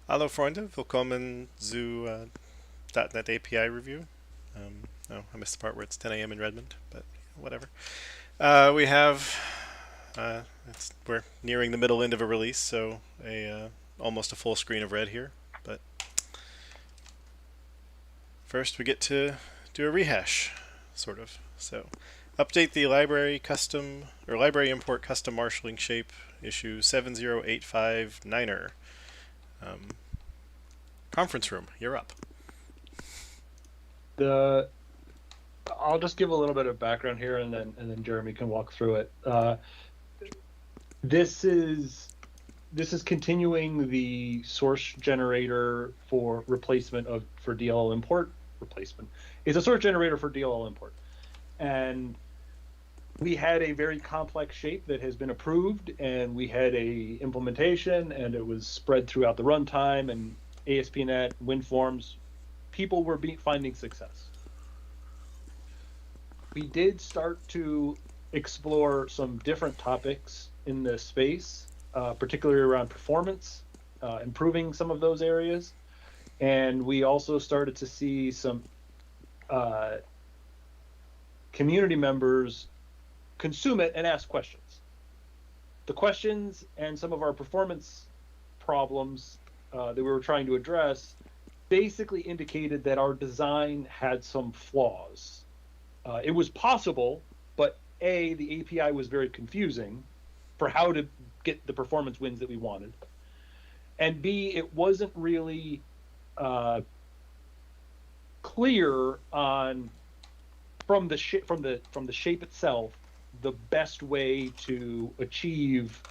Hallo Freunde, willkommen zu .NET API Review. Oh, I missed the part where it's 10 a.m. in Redmond, but whatever. We're nearing the middle end of a release, so almost a full screen of red here. But first we get to do a rehash, sort of. So update the library import custom marshalling shape issue 70859er. Conference room, you're up. I'll just give a little bit of background here, and then Jeremy can walk through it. This is continuing the source generator for replacement for DLL import. It's a source generator for DLL import, and we had a very complex shape that has been approved, and we had a implementation, and it was spread throughout the runtime and ASP.NET, WinForms. People were finding success. We did start to explore some different topics in this space, particularly around performance, improving some of those areas. And we also started to see some community members consume it and ask questions. The questions and some of our performance problems that we were trying to address basically indicated that our design had some flaws. It was possible, but A, the API was very confusing for how to get the performance wins that we wanted, and B, it wasn't really clear on from the shape itself the best way to achieve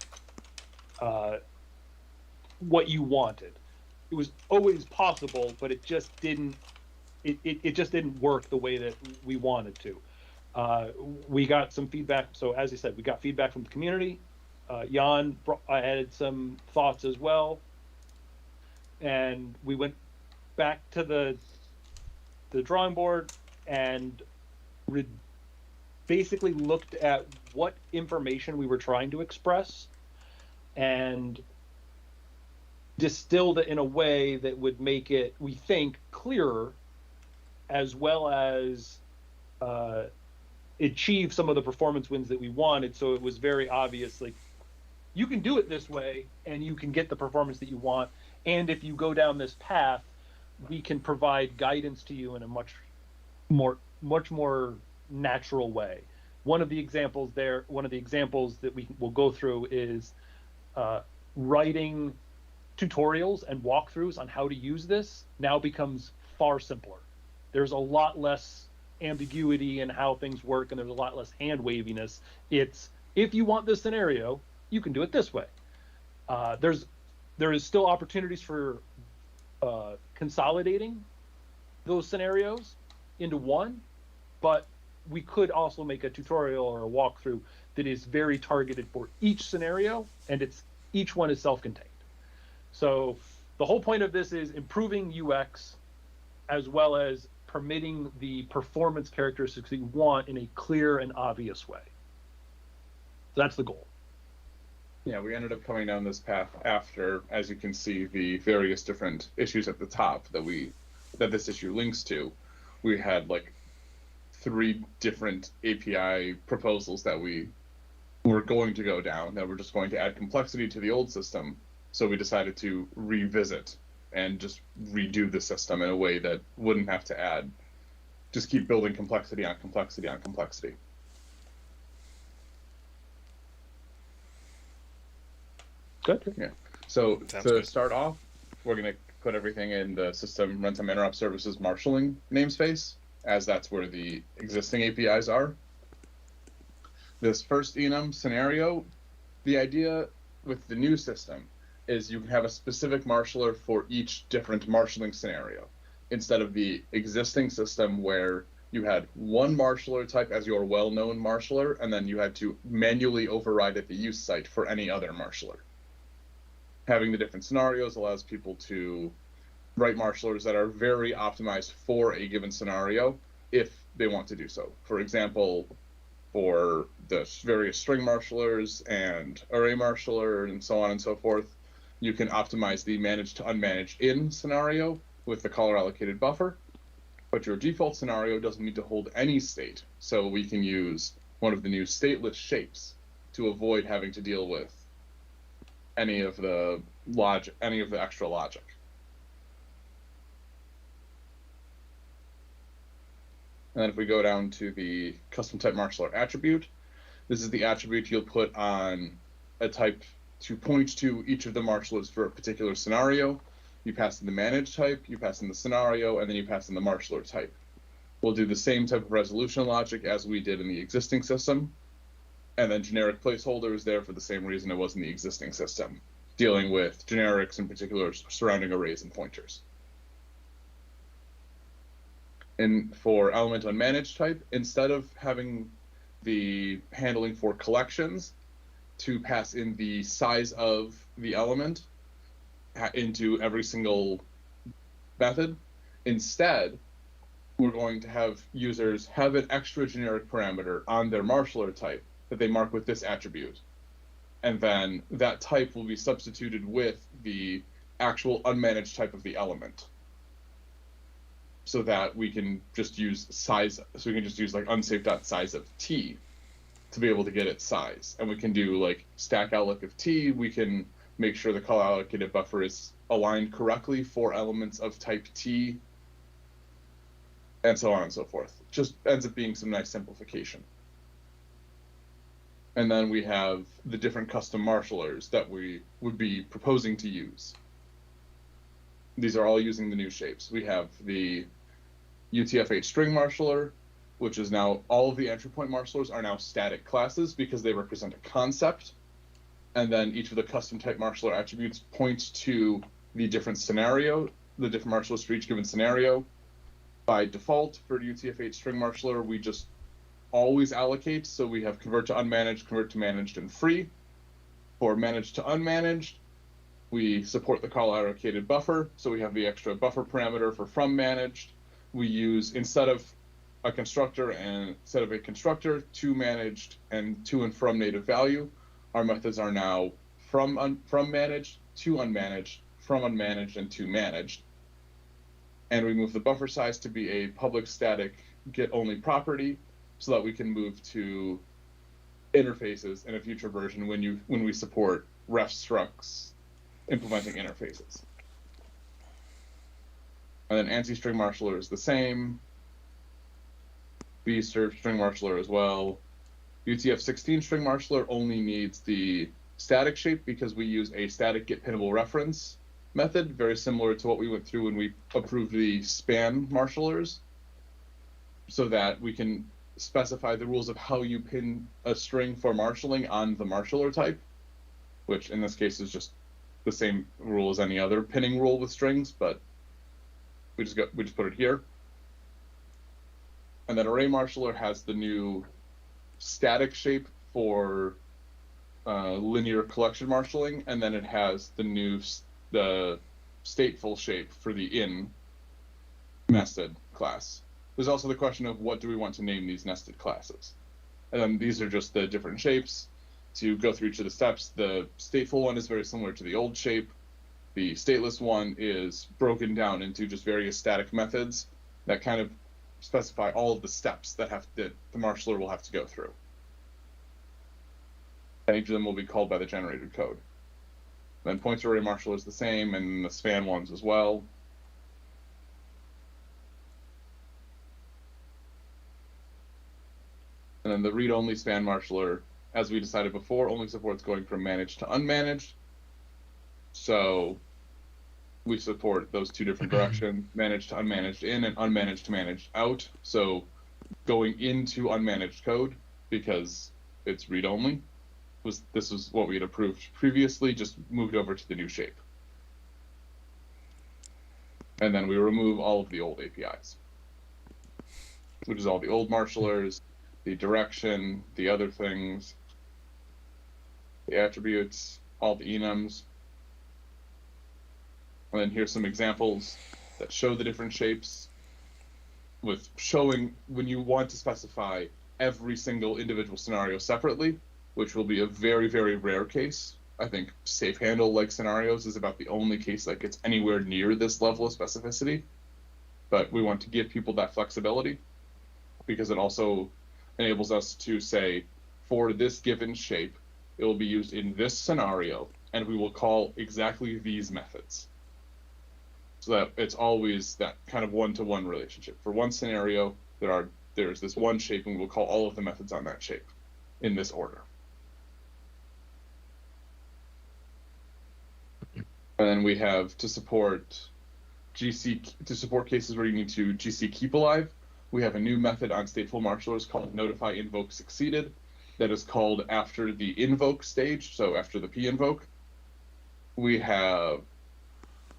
what you wanted. It was always possible, but it just didn't work the way that we wanted to. We got some feedback. So as I said, we got feedback from the community. Jan added some thoughts as well, and we went back to the drawing board and basically looked at what information we were trying to express and distilled it in a way that would make it, we think, clearer, as well as achieve some of the performance wins that we wanted. So it was very obvious, like, you can do it this way and you can get the performance that you want. And if you go down this path, we can provide guidance to you in a much more natural way. One of the examples that we will go through is writing tutorials and walkthroughs on how to use this now becomes far simpler. There's a lot less ambiguity in how things work, and there's a lot less hand waviness. It's, if you want this scenario, you can do it this way. There is still opportunities for consolidating those scenarios into one, but we could also make a tutorial or a walkthrough that is very targeted for each scenario, and each one is self-contained. So the whole point of this is improving UX as well as permitting the performance characteristics that you want in a clear and obvious way. So that's the goal. Yeah, we ended up coming down this path after, as you can see, the various different issues at the top that this issue links to. We had like 3 different API proposals that we were going to go down, that were just going to add complexity to the old system So we decided to revisit and just redo the system in a way that wouldn't have to just keep building complexity on complexity on complexity. Good. Yeah. So Sounds to good. start off, we're going to put everything in the system runtime interrupt services marshalling namespace, as that's where the existing APIs are. This first enum scenario, the idea with the new system is you can have a specific marshaller for each different marshalling scenario, instead of the existing system where you had one marshaller type as your well-known marshaller, and then you had to manually override at the use site for any other marshaller. Having the different scenarios allows people to write marshallers that are very optimized for a given scenario if they want to do so. For example, for the various string marshallers and array marshaller and so on and so forth, you can optimize the managed to unmanaged in scenario with the caller allocated buffer, but your default scenario doesn't need to hold any state. So we can use one of the new stateless shapes to avoid having to deal with any of the logic, any of the extra logic. And then if we go down to the custom type marshaller attribute, this is the attribute you'll put on a type to point to each of the marshallers for a particular scenario. You pass in the managed type, you pass in the scenario, and then you pass in the marshaller type. We'll do the same type of resolution logic as we did in the existing system, and then generic placeholder is there for the same reason it was in the existing system, dealing with generics, in particular surrounding arrays and pointers. And for element unmanaged type, instead of having the handling for collections to pass in the size of the element into every single method, instead, we're going to have users have an extra generic parameter on their marshaller type that they mark with this attribute. And then that type will be substituted with the actual unmanaged type of the element, so that we can just use size. So we can just use like unsafe.size of t to be able to get its size. And we can do like stack alloc of t. We can make sure the call allocated buffer is aligned correctly for elements of type t, and so on and so forth. Just ends up being some nice simplification. And then we have the different custom marshallers that we would be proposing to use. These are all using the new shapes. We have the UTF-8 string marshaller, which is now all of the entry point marshallers are now static classes because they represent a concept. And then each of the custom type marshaller attributes point to the different scenario, the different marshallers for each given scenario. By default, for UTF-8 string marshaller, we just always allocate. So we have convert to unmanaged, convert to managed, and free. For managed to unmanaged, we support the call allocated buffer. So we have the extra buffer parameter for from managed. We use, instead of a constructor to managed and to and from native value, our methods are now from managed to unmanaged, from unmanaged, and to managed. And we move the buffer size to be a public static get only property, so that we can move to interfaces in a future version when we support ref structs implementing interfaces. And then ANSI string marshaller is the same. bserv string marshaller as well. UTF-16 string marshaller only needs the static shape because we use a static get pinnable reference method, very similar to what we went through when we approved the span marshallers, so that we can specify the rules of how you pin a string for marshalling on the marshaller type, which in this case is just the same rule as any other pinning rule with strings, but we just put it here. And then array marshaller has the new static shape for linear collection marshalling, and then it has the stateful shape for the in nested class. There's also the question of what do we want to name these nested classes. And then these are just the different shapes. To go through each of the steps, the stateful one is very similar to the old shape. The stateless one is broken down into just various static methods that kind of specify all of the steps that the marshaller will have to go through. And each of them will be called by the generated code. Then pointer array marshal is the same, and the span ones as well. And then the read-only span marshaller, as we decided before, only supports going from managed to unmanaged. So we support those two different directions, managed to unmanaged in and unmanaged to managed out. So going into unmanaged code, because it's read-only, this was what we had approved previously, just moved over to the new shape. And then we remove all of the old APIs, which is all the old marshallers, the direction, the other things, the attributes, all the enums. And then here's some examples that show the different shapes, with showing when you want to specify every single individual scenario separately, which will be a very, very rare case. I think safe handle like scenarios is about the only case that gets anywhere near this level of specificity. But we want to give people that flexibility because it also enables us to say, for this given shape, it will be used in this scenario, and we will call exactly these methods. So that it's always that kind of one-to-one relationship. For one scenario, there's this one shape, and we'll call all of the methods on that shape in this order. And then we have to support cases where you need to GC keep alive. We have a new method on stateful marshallers called notify invoke succeeded that is called after the invoke stage, so after the p invoke. We have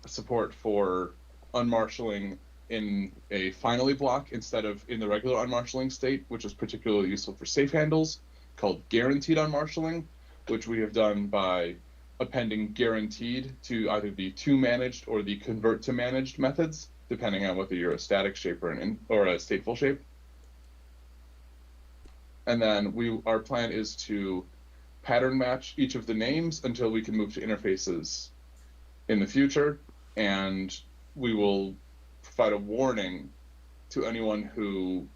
support for unmarshalling in a finally block instead of in the regular unmarshalling state, which is particularly useful for safe handles, called guaranteed unmarshalling, which we have done by appending guaranteed to either the to managed or the convert to managed methods, depending on whether you're a static shape or a stateful shape. And then our plan is to pattern match each of the names until we can move to interfaces in the future, and we will provide a warning to anyone who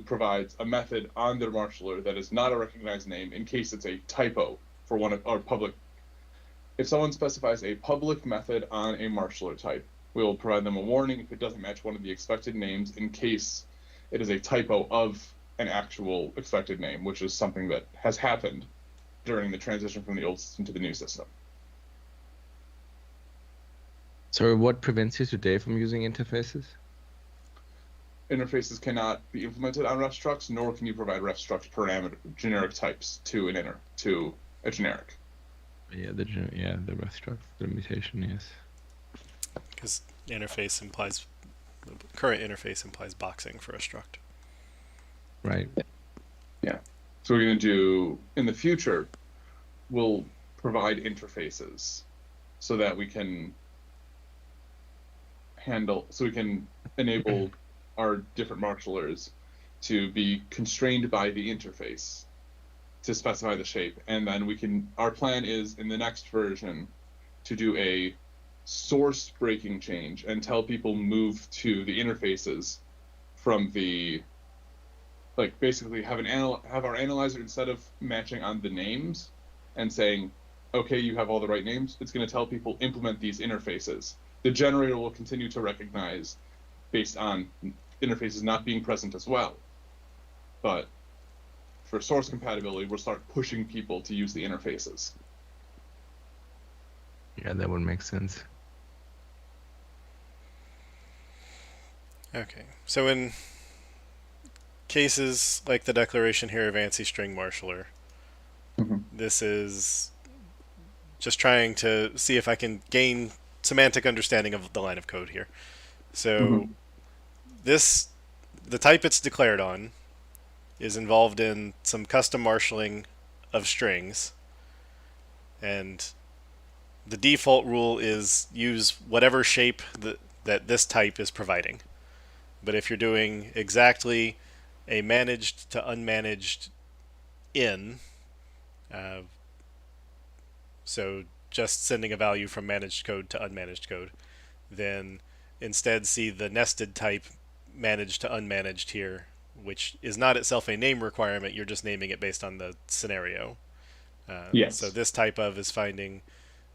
provides a method on their marshaller that is not a recognized name in case it's a typo for one of our public. If someone specifies a public method on a marshaller type, we will provide them a warning if it doesn't match one of the expected names in case it is a typo of an actual expected name, which is something that has happened during the transition from the old system to the new system. So what prevents you today from using interfaces? Interfaces cannot be implemented on ref structs, nor can you provide ref struct parameter generic types to a generic. Yeah, the ref struct limitation, yes. Because current interface implies boxing for a struct. Right. Yeah. So we're going to do, in the future, we'll provide interfaces so that we can enable our different marshallers to be constrained by the interface to specify the shape. And then our plan is in the next version to do a source breaking change and tell people move to the interfaces from the, basically have our analyzer, instead of matching on the names and saying, okay, you have all the right names, it's going to tell people implement these interfaces. The generator will continue to recognize based on interfaces not being present as well. But for source compatibility, we'll start pushing people to use the interfaces. Yeah, that would make sense. Okay, so in cases like the declaration here of ANSI string marshaller, this is just trying to see if I can gain semantic understanding of the line of code here. So the type it's declared on is involved in some custom marshalling of strings, and the default rule is use whatever shape that this type is providing. But if you're doing exactly a managed to unmanaged in, so just sending a value from managed code to unmanaged code, then instead see the nested type managed to unmanaged here, which is not itself a name requirement, you're just naming it based on the scenario. Yes. So this type of is finding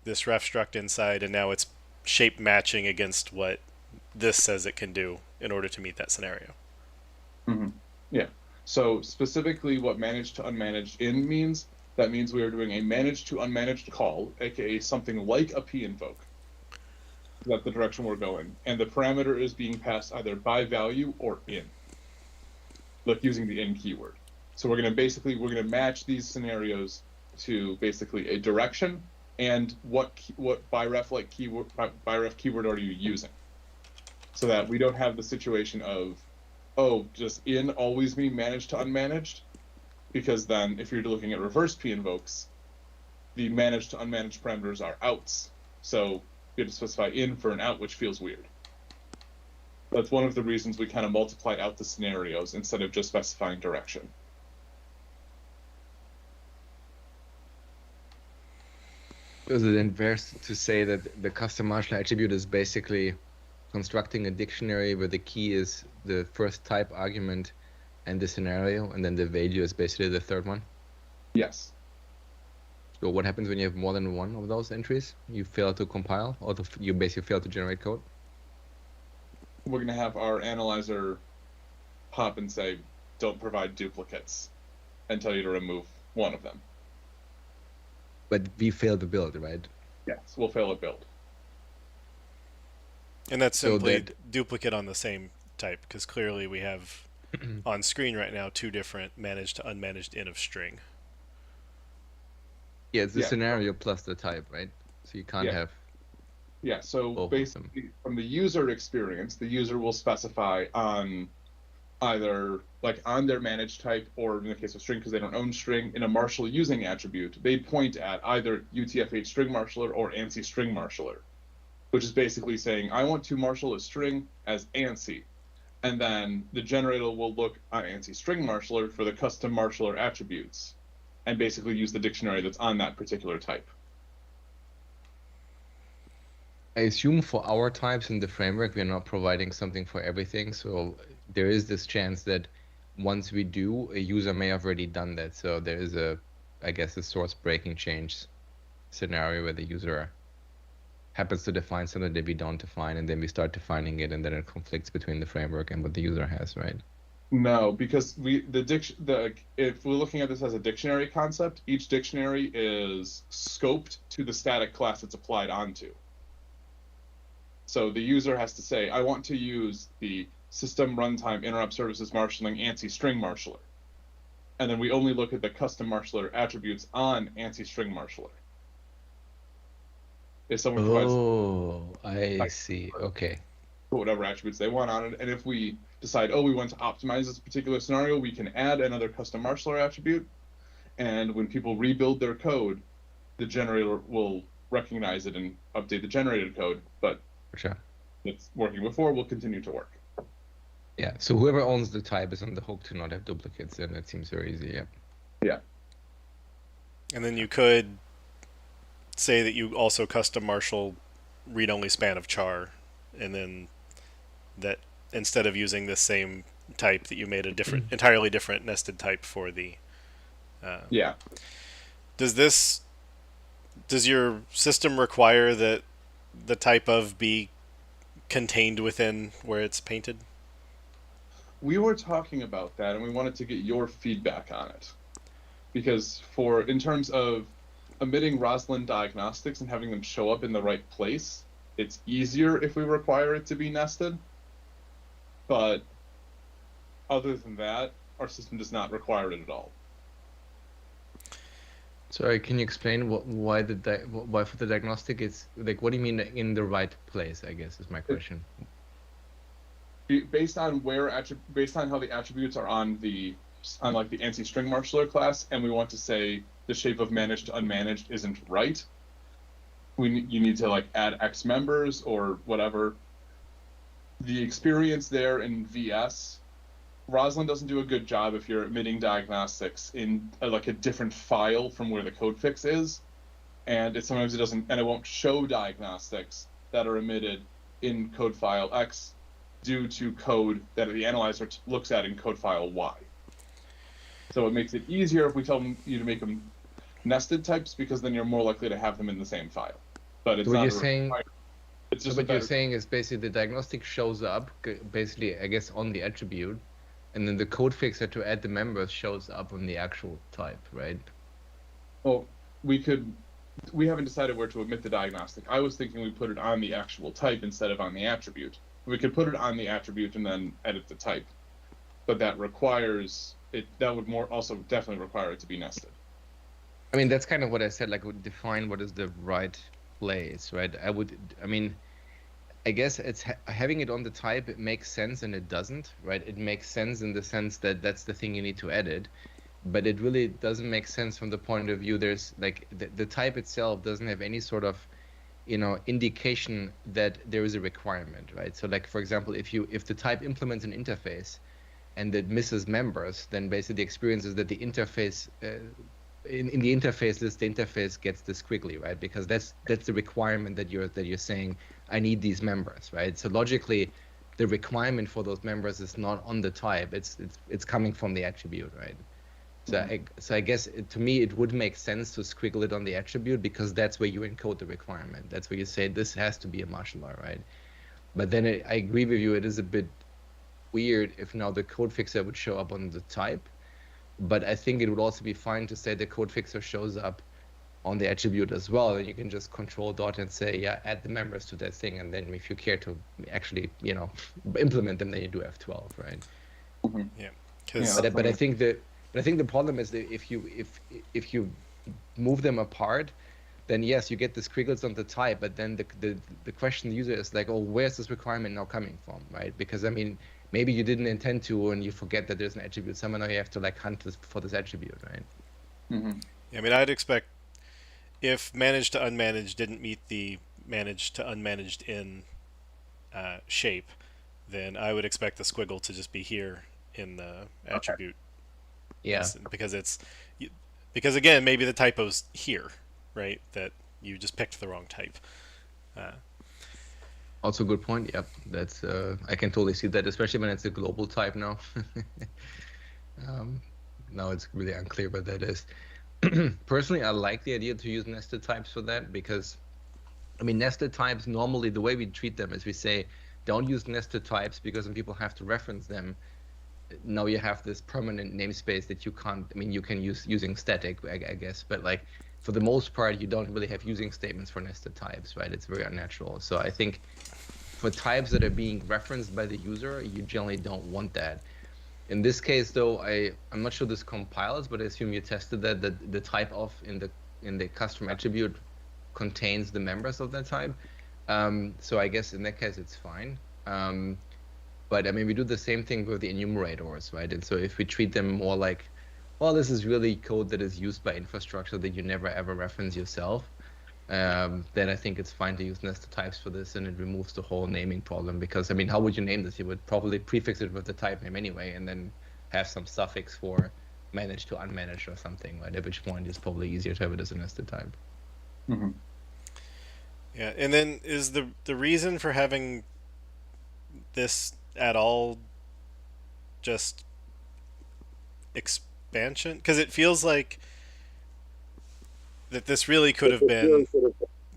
this ref struct inside, and now it's shape matching against what this says it can do in order to meet that scenario. Yeah. So specifically what managed to unmanaged in means, that means we are doing a managed to unmanaged call, aka something like a p invoke. That's the direction we're going. And the parameter is being passed either by value or in, like using the in keyword. So we're going to match these scenarios to basically a direction and what biref keyword are you using, so that we don't have the situation of, oh, just in always mean managed to unmanaged, because then if you're looking at reverse p invokes, the managed to unmanaged parameters are outs. So you have to specify in for an out, which feels weird. That's one of the reasons we kind of multiplied out the scenarios instead of just specifying direction. Is it then fair to say that the custom marshal attribute is basically constructing a dictionary where the key is the first type argument and the scenario, and then the value is basically the third one? Yes. So what happens when you have more than one of those entries? You fail to compile, or you basically fail to generate code? We're going to have our analyzer pop and say, don't provide duplicates, and tell you to remove one of them. But we fail to build, right? Yes, we'll fail at build. And that's simply duplicate on the same type, because clearly we have on screen right now 2 different managed to unmanaged in of string. Yeah, it's the scenario plus the type, right? So you can't have... Yeah, so basically from the user experience, the user will specify on either like on their managed type, or in the case of string, because they don't own string, in a marshal using attribute, they point at either UTF-8 string marshaller or ANSI string marshaller, which is basically saying, I want to marshal a string as ANSI. And then the generator will look on ANSI string marshaller for the custom marshaller attributes and basically use the dictionary that's on that particular type. I assume for our types in the framework, we're not providing something for everything. So there is this chance that once we do, a user may have already done that. So there is I guess, a source breaking change scenario where the user happens to define something that we don't define, and then we start defining it, and then it conflicts between the framework and what the user has, right? No, because if we're looking at this as a dictionary concept, each dictionary is scoped to the static class it's applied onto. So the user has to say, I want to use the system runtime interrupt services marshaling ANSI string marshaller. And then we only look at the custom marshaller attributes on ANSI string marshaller. If someone provides, I see. Okay. put whatever attributes they want on it, and if we decide, oh, we want to optimize this particular scenario, we can add another custom marshaller attribute, and when people rebuild their code, the generator will recognize it and update the generated code, but sure, it's working before will continue to work. Yeah, so whoever owns the type is on the hook to not have duplicates, and it seems very easy, yeah. Yeah. And then you could say that you also custom marshal read-only span of char, and then that instead of using the same type, that you made a different, entirely different nested type for the... Yeah. Does your system require that the type of be contained within where it's painted? We were talking about that, and we wanted to get your feedback on it. Because in terms of emitting Roslyn diagnostics and having them show up in the right place, it's easier if we require it to be nested. But other than that, our system does not require it at all. Sorry, can you explain why for the diagnostic it's like, what do you mean in the right place, I guess is my question. Based on how the attributes are on like the ANSI string marshaller class, and we want to say the shape of managed to unmanaged isn't right, you need to like add X members or whatever. The experience there in VS, Roslyn doesn't do a good job if you're emitting diagnostics in like a different file from where the code fix is, and sometimes it doesn't, and it won't show diagnostics that are emitted in code file X due to code that the analyzer looks at in code file Y. So it makes it easier if we tell you to make them nested types, because then you're more likely to have them in the same file. but it's So what not you're a saying, requirement. It's so just a what you're better. saying is basically the diagnostic shows up basically, I guess, on the attribute, and then the code fixer to add the members shows up on the actual type, right? Well, we haven't decided where to omit the diagnostic. I was thinking we put it on the actual type instead of on the attribute. We could put it on the attribute and then edit the type, but that requires it. That would more also definitely require it to be nested. I mean, that's kind of what I said, like would define what is the right place, right? I mean, I guess it's having it on the type, it makes sense and it doesn't, right? It makes sense in the sense that that's the thing you need to edit, but it really doesn't make sense from the point of view there's like the type itself doesn't have any sort of indication that there is a requirement, right? So like for example, if the type implements an interface and it misses members, then basically the experience is that the interface in the interface list, the interface gets the squiggly, right? Because that's the requirement that you're saying I need these members, right? So logically the requirement for those members is not on the type, it's coming from the attribute, right? So I guess to me it would make sense to squiggle it on the attribute because that's where you encode the requirement. That's where you say this has to be a martial law, right? But then I agree with you. It is a bit weird if now the code fixer would show up on the type, but I think it would also be fine to say the code fixer shows up on the attribute as well. And you can just control dot and say, yeah, add the members to that thing. And then if you care to actually, implement them, then you do F12, right? Mm-hmm. Yeah. But I think the problem is that if you move them apart, then yes, you get the squiggles on the type, but then the question the user is like, oh, where's this requirement now coming from, right? Because I mean, maybe you didn't intend to, and you forget that there's an attribute somewhere. Now you have to like hunt for this attribute, right? Mm-hmm. I mean, I'd expect if managed to unmanaged didn't meet the managed to unmanaged in shape, then I would expect the squiggle to just be here in the attribute. Yeah. Because again, maybe the typo's here, right? That you just picked the wrong type. Also a good point. Yep, that's I can totally see that, especially when it's a global type now. Now it's really unclear what that is. Personally, I like the idea to use nested types for that because, I mean, nested types normally the way we treat them is we say don't use nested types because when people have to reference them, now you have this permanent namespace that you can't. I mean, you can use using static, I guess, but like for the most part, you don't really have using statements for nested types, right? It's very unnatural. So I think for types that are being referenced by the user, you generally don't want that. In this case, though, I'm not sure this compiles, but I assume you tested that the type of in the custom attribute contains the members of that type. So I guess in that case it's fine. But I mean, we do the same thing with the enumerators, right? And so if we treat them more like, well, this is really code that is used by infrastructure that you never ever reference yourself, then I think it's fine to use nested types for this, and it removes the whole naming problem. Because I mean, how would you name this? You would probably prefix it with the type name anyway, and then have some suffix for managed to unmanaged or something, right? At which point it's probably easier to have it as a nested type. Mm-hmm. Yeah, and then is the reason for having this at all just expansion? Because it feels like that this really could have been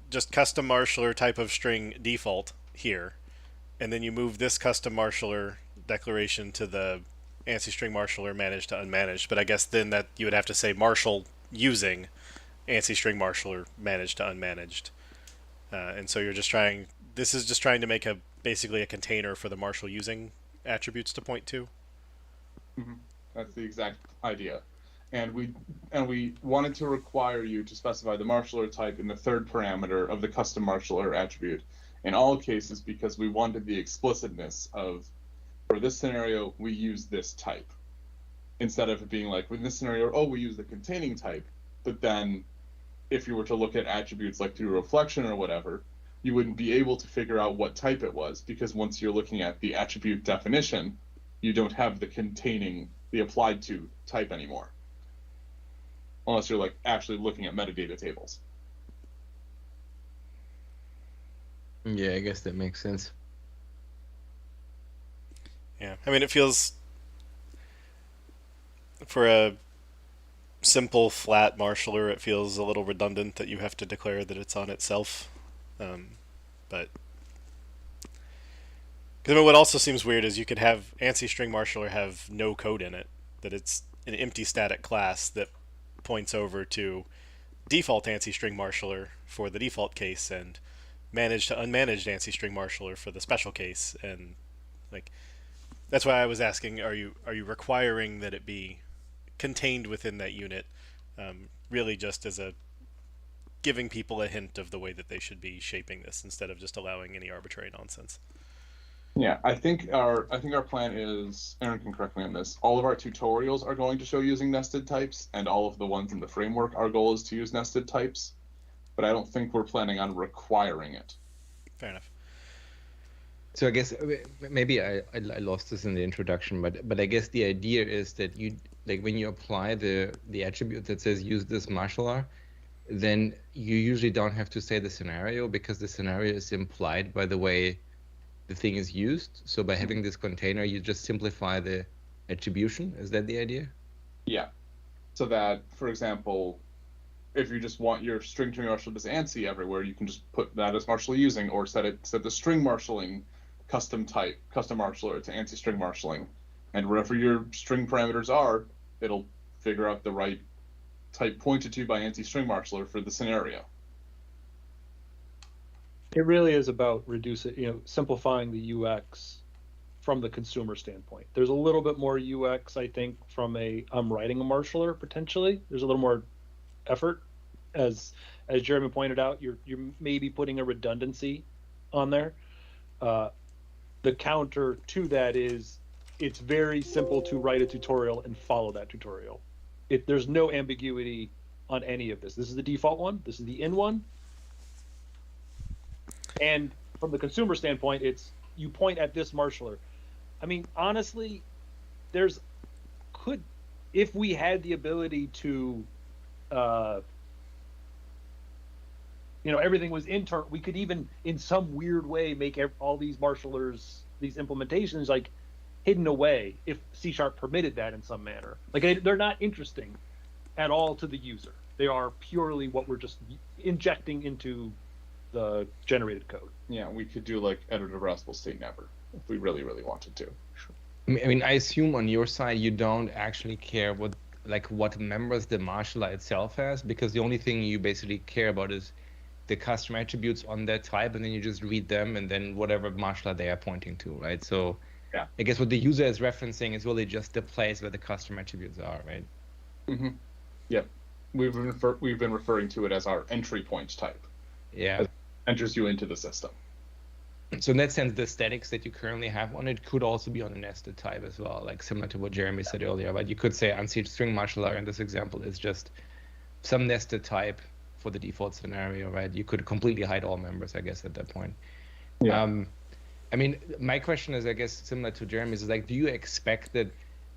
just custom marshaller type of string default here, and then you move this custom marshaller declaration to the ANSI string marshaller managed to unmanaged. But I guess then that you would have to say marshal using ANSI string marshaller managed to unmanaged, and so you're just trying. This is just trying to make basically a container for the marshal using attributes to point to. Mm-hmm. That's the exact idea. And we wanted to require you to specify the marshaller type in the third parameter of the custom marshaller attribute in all cases because we wanted the explicitness of, for this scenario, we use this type. Instead of it being like, in this scenario, oh, we use the containing type, but then if you were to look at attributes like through reflection or whatever, you wouldn't be able to figure out what type it was because once you're looking at the attribute definition, you don't have the containing, the applied to type anymore. Unless you're like actually looking at metadata tables. Yeah, I guess that makes sense. Yeah, I mean, it feels for a simple flat marshaller, it feels a little redundant that you have to declare that it's on itself. But because I mean, what also seems weird is you could have ANSI string marshaller have no code in it, that it's an empty static class that points over to default ANSI string marshaller for the default case and managed to unmanaged ANSI string marshaller for the special case. And like that's why I was asking: are you requiring that it be contained within that unit? Really, just as a giving people a hint of the way that they should be shaping this instead of just allowing any arbitrary nonsense. Yeah, I think our plan is, Aaron can correct me on this. All of our tutorials are going to show using nested types, and all of the ones in the framework, our goal is to use nested types. But I don't think we're planning on requiring it. Fair enough. So I guess maybe I lost this in the introduction, but I guess the idea is that you like when you apply the attribute that says use this marshaller, then you usually don't have to say the scenario because the scenario is implied by the way the thing is used. So by having this container, you just simplify the attribution. Is that the idea? Yeah. So that, for example, if you just want your string to be marshaled as ANSI everywhere, you can just put that as marshal using, or set the string marshaling custom marshaller to ANSI string marshaling, and wherever your string parameters are, it'll figure out the right type pointed to by ANSI string marshaller for the scenario. It really is about simplifying the UX from the consumer standpoint. There's a little bit more UX, I think, from I'm writing a marshaller potentially. There's a little more effort, as Jeremy pointed out. You're maybe putting a redundancy on there. The counter to that is it's very simple to write a tutorial and follow that tutorial. There's no ambiguity on any of this. This is the default one. This is the in one. And from the consumer standpoint, it's you point at this marshaller. I mean, honestly, if we had the ability to, everything was internal, we could even in some weird way make all these marshallers, these implementations, like hidden away if C# permitted that in some manner. Like they're not interesting at all to the user. They are purely what we're just injecting into the generated code. Yeah, we could do like edit addressable state never if we really, really wanted to. I mean, I assume on your side you don't actually care what members the marshaller itself has, because the only thing you basically care about is the custom attributes on that type, and then you just read them, and then whatever marshaller they are pointing to, right? So yeah, I guess what the user is referencing is really just the place where the custom attributes are, right? Mm-hmm. Yep. We've been referring to it as our entry point type. Yeah. It enters you into the system. So in that sense, the statics that you currently have on it could also be on a nested type as well, like similar to what Jeremy said earlier. But you could say ANSI string marshaller in this example is just some nested type for the default scenario, right? You could completely hide all members, I guess, at that point. Yeah. I mean, my question is, I guess, similar to Jeremy's, is like, do you expect that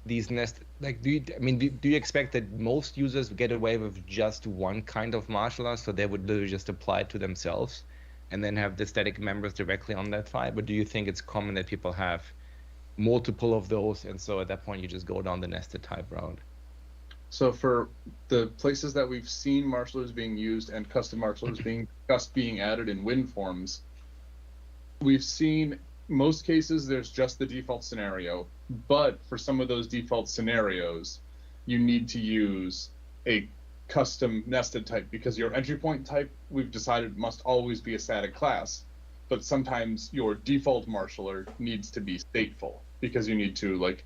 these do you expect that most users get away with just one kind of marshaller, so they would literally just apply it to themselves and then have the static members directly on that file? But do you think it's common that people have multiple of those, and so at that point you just go down the nested type route? So for the places that we've seen marshallers being used and custom marshallers being added in win forms, we've seen most cases there's just the default scenario, but for some of those default scenarios, you need to use a custom nested type, because your entry point type we've decided must always be a static class, but sometimes your default marshaller needs to be stateful because you need to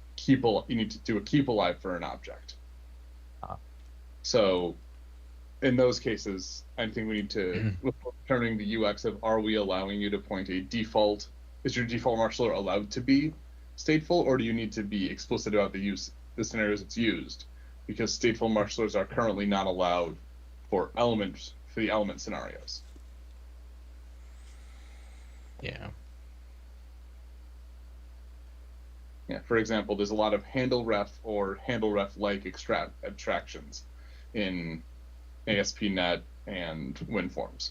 do a keep alive for an object. So in those cases, I think we need to look at determining the UX of, are we allowing you to point a default? Is your default marshaller allowed to be stateful, or do you need to be explicit about the scenarios it's used? Because stateful marshallers are currently not allowed for the element scenarios. Yeah. Yeah. For example, there's a lot of handle ref or handle ref like abstractions in ASP.NET and WinForms.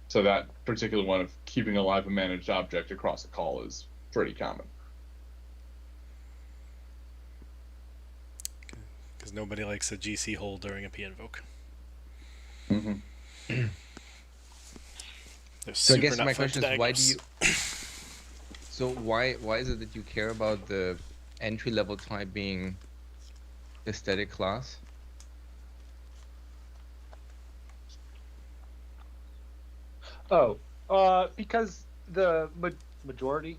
So that particular one of keeping alive a managed object across a call is pretty common. Because nobody likes a GC hole during a p-invoke. Mm-hmm. They're So I super guess not my fun to question is, why do diagnose. you? So why is it that you care about the entry level type being a static class? Oh, because the majority,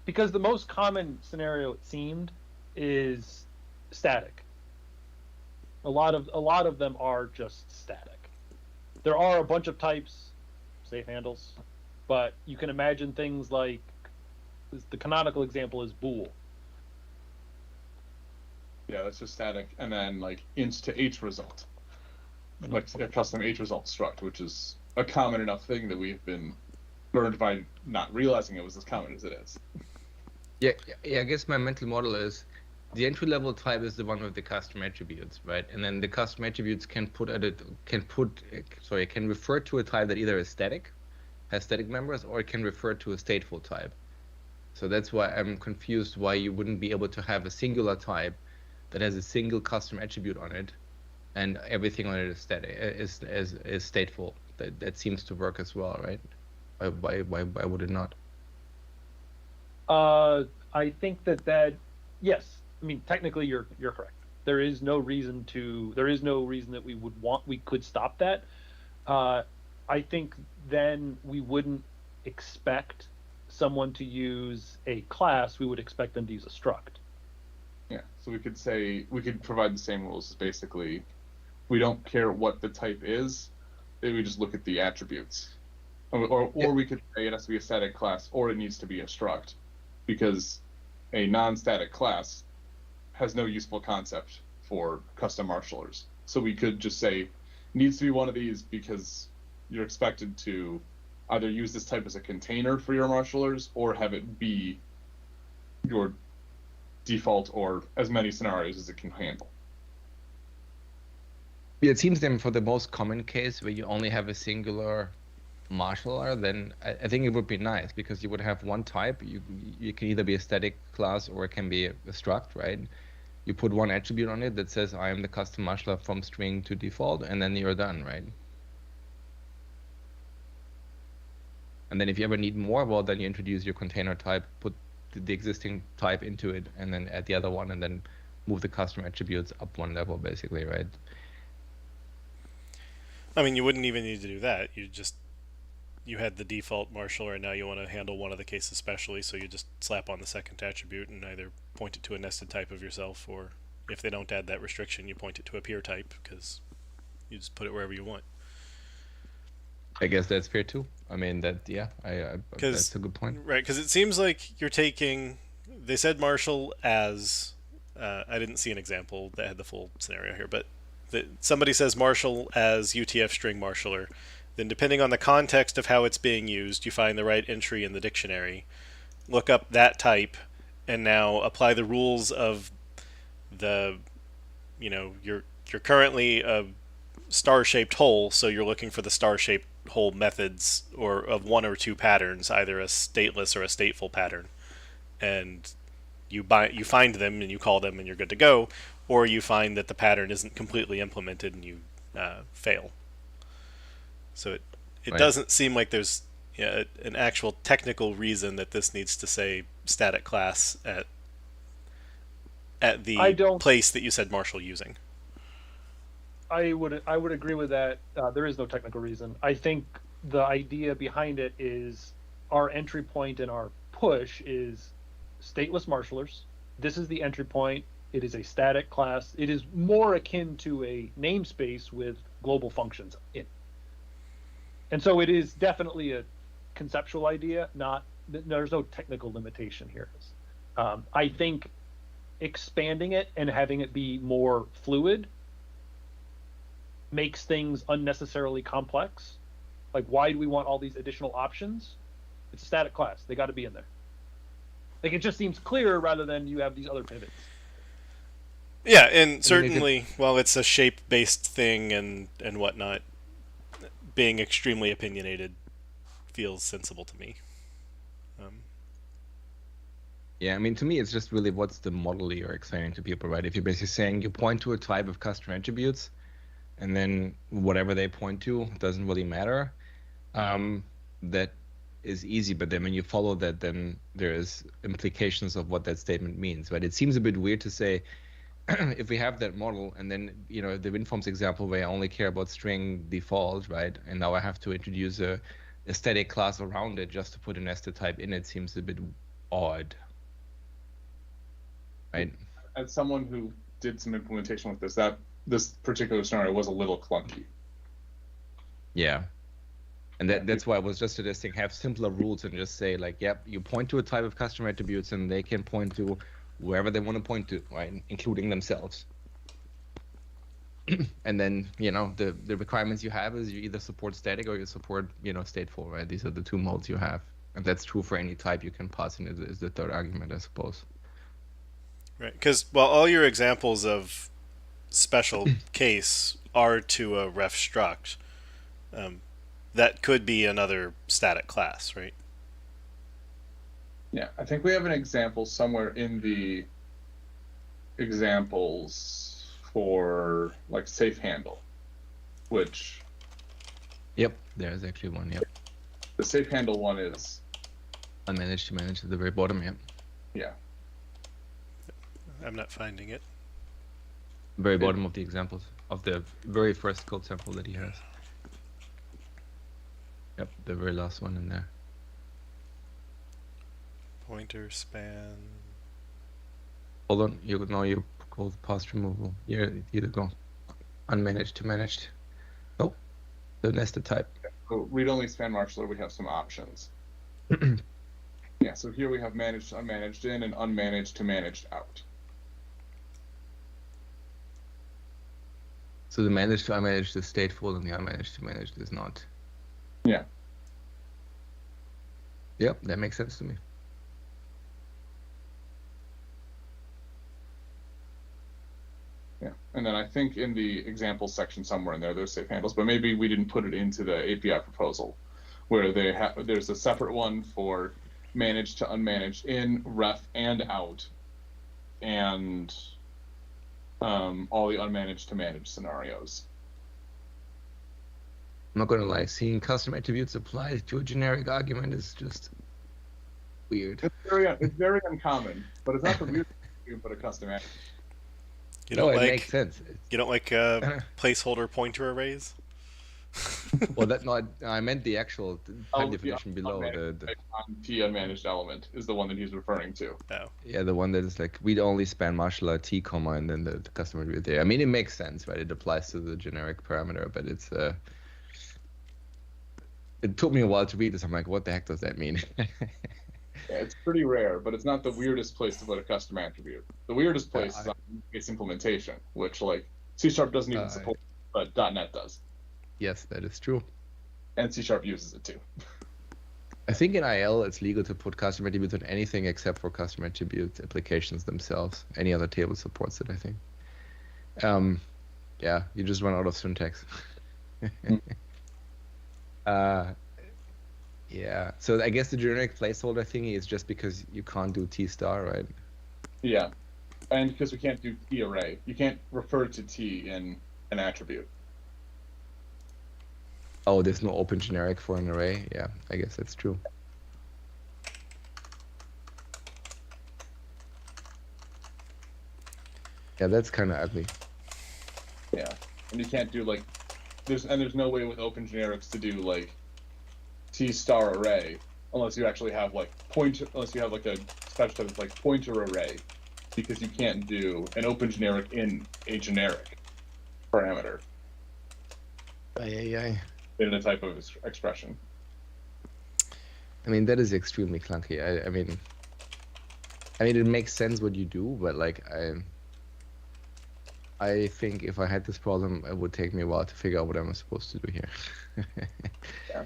because the most common scenario it seemed is static. A lot of them are just static. There are a bunch of types, safe handles, but you can imagine things like the canonical example is bool. Yeah, that's just static, and then like int to h result, like a custom h result struct, which is a common enough thing that we've been burned by not realizing it was as common as it is. Yeah, I guess my mental model is the entry level type is the one with the custom attributes, right? And then the custom attributes can refer to a type that either is static, has static members, or it can refer to a stateful type. So that's why I'm confused why you wouldn't be able to have a singular type that has a single custom attribute on it, and everything on it is static, is stateful. That seems to work as well, right? Why would it not? I think that yes, I mean technically you're correct. There is no reason that we could stop that. I think then we wouldn't expect someone to use a class, we would expect them to use a struct. Yeah, so we could provide the same rules as basically, we don't care what the type is, we just look at the attributes. Or we could say it has to be a static class or it needs to be a struct, because a non-static class has no useful concept for custom marshalers. So we could just say needs to be one of these because you're expected to either use this type as a container for your marshalers or have it be your default or as many scenarios as it can handle. Yeah, it seems then for the most common case where you only have a singular marshaller, then I think it would be nice because you would have one type. You can either be a static class or it can be a struct, right? You put one attribute on it that says I am the custom marshaller from string to default, and then you're done, right? And then if you ever need more, well, then you introduce your container type, put the existing type into it, and then add the other one, and then move the custom attributes up one level, basically, right? I mean, you wouldn't even need to do that. You had the default marshaller, and now you want to handle one of the cases specially, so you just slap on the second attribute and either point it to a nested type of yourself, or if they don't add that restriction, you point it to a peer type, because you just put it wherever you want. I guess that's fair too. I mean, that's a good point. Right, because it seems like you're taking. They said marshal as. I didn't see an example that had the full scenario here, but somebody says marshal as UTF string marshaller. Then, depending on the context of how it's being used, you find the right entry in the dictionary, look up that type, and now apply the rules of the. You're currently a star-shaped hole, so you're looking for the star-shaped hole methods or of one or two patterns, either a stateless or a stateful pattern, and you find them and you call them and you're good to go, or you find that the pattern isn't completely implemented and you fail. So it Right. doesn't seem like there's an actual technical reason that this needs to say static class at the place that you said marshal using. I would agree with that. There is no technical reason. I think the idea behind it is our entry point and our push is stateless marshalers. This is the entry point. It is a static class. It is more akin to a namespace with global functions in. And so it is definitely a conceptual idea. There's no technical limitation here. I think expanding it and having it be more fluid makes things unnecessarily complex. Like, why do we want all these additional options? It's a static class. They got to be in there. Like, it just seems clearer rather than you have these other pivots. Yeah, and certainly, while it's a shape-based thing and whatnot, being extremely opinionated feels sensible to me. Yeah, I mean, to me, it's just really what's the model you're explaining to people, right? If you're basically saying you point to a type of custom attributes, and then whatever they point to doesn't really matter, That is easy, but then when you follow that, then there is implications of what that statement means, right? It seems a bit weird to say, if we have that model and then, the WinForms example where I only care about string default, right? And now I have to introduce a static class around it just to put a nested type in it seems a bit odd, right? As someone who did some implementation with this particular scenario was a little clunky. Yeah. And that's why I was just suggesting have simpler rules and just say like, yep, you point to a type of customer attributes and they can point to wherever they want to point to, right? Including themselves. And then, the requirements you have is you either support static or you support, stateful, right? These are the two modes you have. And that's true for any type you can pass in is the third argument, I suppose. Right, because all your examples of special case are to a ref struct, that could be another static class, right? Yeah, I think we have an example somewhere in the examples for like safe handle, which. Yep, there's actually one. Yep. The safe handle one is unmanaged to manage at the very bottom. Yep. Yeah. I'm not finding it. Very bottom of the examples of the very first code sample that he has. Yep, the very last one in there. Pointer span. Hold on, you call past removal. Yeah, either go unmanaged to managed. Oh, the nested type. So read-only span marshaller, we have some options. Yeah, so here we have managed to unmanaged in and unmanaged to managed out. So the managed to unmanaged is stateful and the unmanaged to managed is not. Yeah. Yep, that makes sense to me. Yeah, and then I think in the examples section somewhere in there, there's safe handles, but maybe we didn't put it into the API proposal, where there's a separate one for managed to unmanaged in, ref, and out, and all the unmanaged to managed scenarios. I'm not going to lie, seeing custom attributes applied to a generic argument is just weird. It's very uncommon, but it's not the weird thing you put a custom attribute. It makes sense. You don't like placeholder pointer arrays? Well, I meant the actual type definition below. The T unmanaged element is the one that he's referring to. Oh. Yeah, the one that is like read only span marshaller T comma and then the customer attribute there. I mean, it makes sense, right? It applies to the generic parameter, but it's it took me a while to read this. I'm like, what the heck does that mean? Yeah, it's pretty rare, but it's not the weirdest place to put a custom attribute. The weirdest place is on its implementation, which like C# doesn't even support, but .NET does. Yes, that is true. And C# uses it too. I think in IL it's legal to put custom attributes on anything except for custom attribute applications themselves. Any other table supports it, I think. Yeah, you just run out of syntax. Yeah, so I guess the generic placeholder thingy is just because you can't do T star, right? Yeah, and because we can't do T array. You can't refer to T in an attribute. Oh, there's no open generic for an array? Yeah, I guess that's true. Yeah, that's kind of ugly. Yeah, and you can't do like, there's no way with open generics to do like T star array unless you actually have like unless you have like a special type of like pointer array, because you can't do an open generic in a generic parameter. In a type of expression. I mean, that is extremely clunky. I mean, it makes sense what you do, but like I think if I had this problem, it would take me a while to figure out what I'm supposed to do here. Yeah.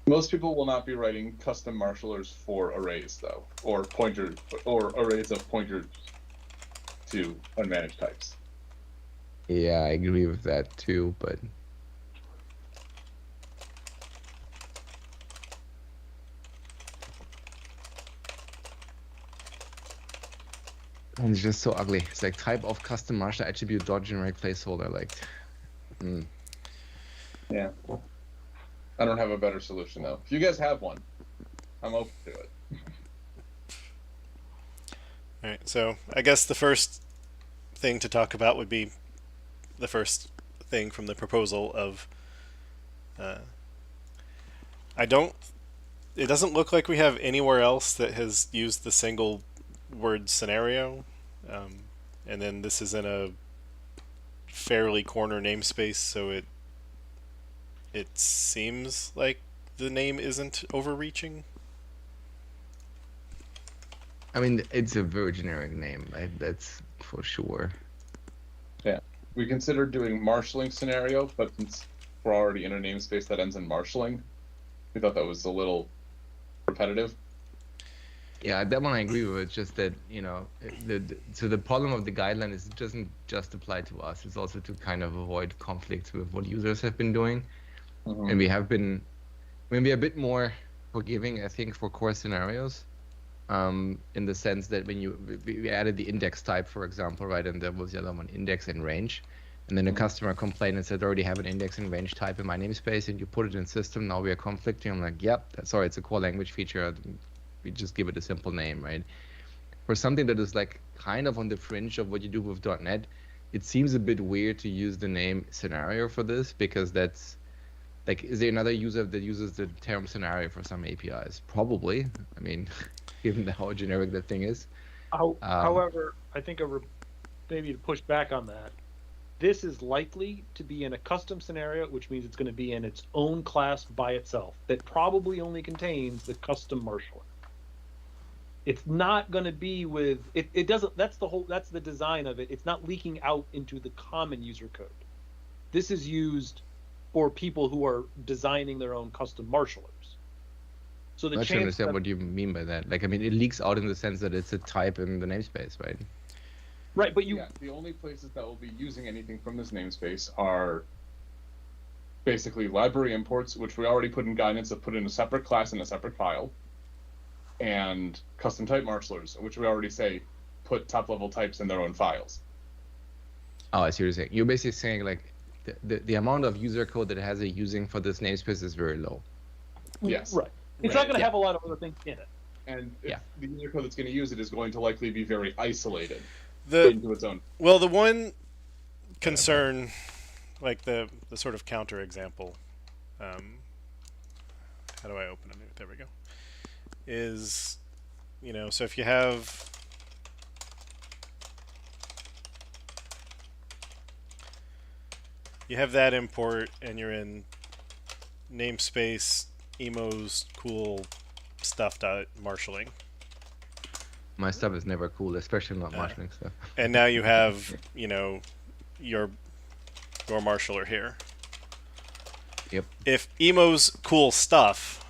Most people will not be writing custom marshallers for arrays, though, or pointers, or arrays of pointers to unmanaged types. Yeah, I agree with that too, but and it's just so ugly. It's like type of custom marshal attribute dot generic placeholder. Like, Yeah. I don't have a better solution though. If you guys have one, I'm open to it. All right, so I guess the first thing to talk about would be the first thing from the proposal of it doesn't look like we have anywhere else that has used the single word scenario, and then this is in a fairly corner namespace, so it seems like the name isn't overreaching. I mean, it's a very generic name, right? That's for sure. Yeah, we considered doing marshalling scenario, but since we're already in a namespace that ends in marshalling, we thought that was a little repetitive. Yeah, that one I agree with. It's just that, so the problem of the guideline is it doesn't just apply to us. It's also to kind of avoid conflicts with what users have been doing. Mm-hmm. And we have been maybe a bit more forgiving, I think, for core scenarios. In the sense that when we added the index type, for example, right, and there was the other one, index and range, and then a customer complained and said, I already have an index and range type in my namespace, and you put it in system, now we are conflicting. I'm like, yep, sorry, it's a core language feature. We just give it a simple name, right? For something that is like kind of on the fringe of what you do with .NET, it seems a bit weird to use the name scenario for this, because that's like, is there another user that uses the term scenario for some APIs? Probably. I mean, given how generic that thing is. However, I think maybe to push back on that, this is likely to be in a custom scenario, which means it's going to be in its own class by itself that probably only contains the custom marshaller. It's not going to be with it. It doesn't. That's the design of it. It's not leaking out into the common user code. This is used for people who are designing their own custom marshallers. So the I don't understand what you mean by that. Like, I mean, it leaks out in the sense that it's a type in the namespace, right? Right, but the only places that will be using anything from this namespace are basically library imports, which we already put in guidance of put in a separate class in a separate file, and custom type marshallers, which we already say put top level types in their own files. Oh, I see what you're saying. You're basically saying like the amount of user code that it has using for this namespace is very low. Yes. Right. It's not going to have a lot of other things in it. And the user code that's going to use it is going to likely be very isolated into its own. Well, the one concern, like the sort of counter example, how do I open it? There we go. Is, so if you have that import and you're in namespace emos cool stuff marshalling. My stuff is never cool, especially not marshalling stuff. And now you have, your marshaller here. Yep. If emo's cool stuff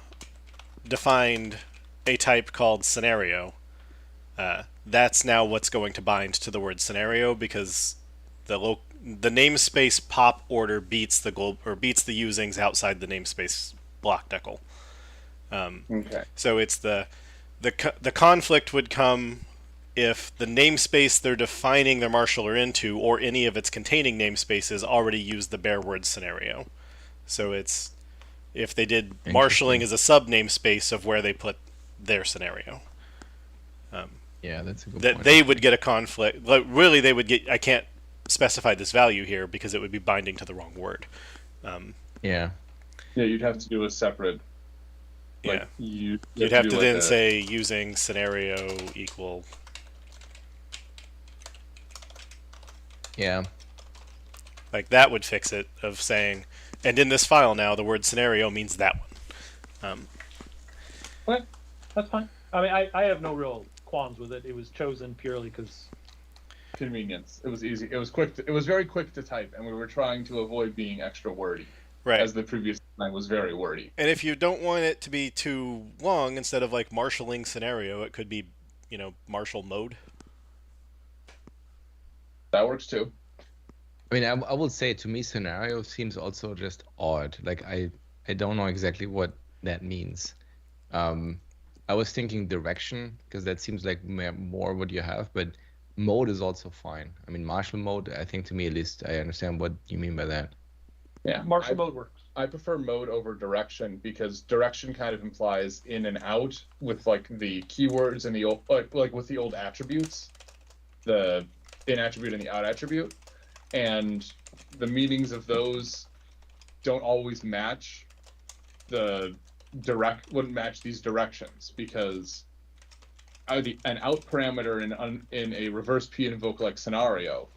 defined a type called scenario, that's now what's going to bind to the word scenario, because the namespace pop order beats the usings outside the namespace block decal. Okay. So it's the conflict would come if the namespace they're defining their marshaller into, or any of its containing namespaces, already used the bare word scenario. So it's if they did marshalling as a sub namespace of where they put their scenario. Yeah, that's a good point. That they would get a conflict. Like, really, they would get. I can't specify this value here because it would be binding to the wrong word. Yeah, you'd have to do a separate. Like, you'd have to then say using scenario equal. Yeah. Like that would fix it, of saying, and in this file now the word scenario means that one. Okay, that's fine. I mean, I have no real qualms with it. It was chosen purely because convenience. It was easy. It was quick. It was very quick to type, and we were trying to avoid being extra wordy. Right. As the previous line was very wordy. And if you don't want it to be too long, instead of like marshalling scenario, it could be, marshal mode. That works too. I mean, I will say, to me, scenario seems also just odd. Like, I don't know exactly what that means. I was thinking direction, because that seems like more what you have, but mode is also fine. I mean, marshal mode, I think, to me at least, I understand what you mean by that. Yeah, marshal mode works. I prefer mode over direction because direction kind of implies in and out with like the keywords and the old like with the old attributes, the in attribute and the out attribute, and the meanings of those don't always match wouldn't match these directions because an out parameter in a reverse p invoke like scenario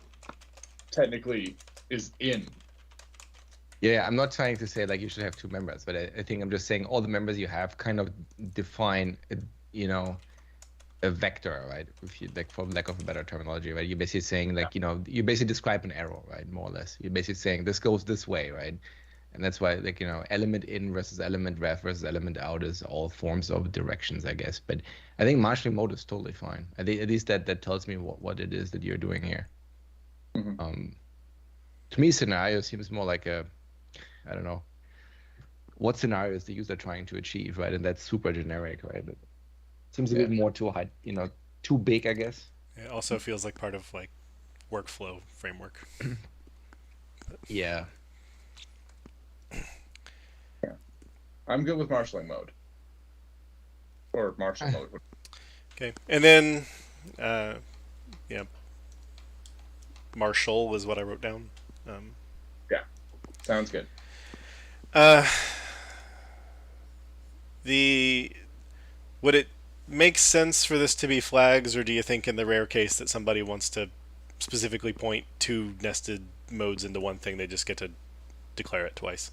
technically is in. Yeah, I'm not trying to say like you should have two members, but I think I'm just saying all the members you have kind of define, a vector, right? If you like, for lack of a better terminology, right? You're basically saying like, you basically describe an arrow, right? More or less. You're basically saying this goes this way, right? And that's why like, element in versus element ref versus element out is all forms of directions, I guess. But I think marshalling mode is totally fine. At least that tells me what it is that you're doing here. Mm-hmm. To me, scenario seems more like I don't know, what scenario is the user trying to achieve, right? And that's super generic, right? It seems a bit more too high, too big, I guess. It also feels like part of like workflow framework. Yeah. Yeah. I'm good with marshalling mode. Or marshal mode. Okay. And then yeah. Marshal was what I wrote down. Yeah. Sounds good. Would it make sense for this to be flags, or do you think in the rare case that somebody wants to specifically point two nested modes into one thing, they just get to declare it twice?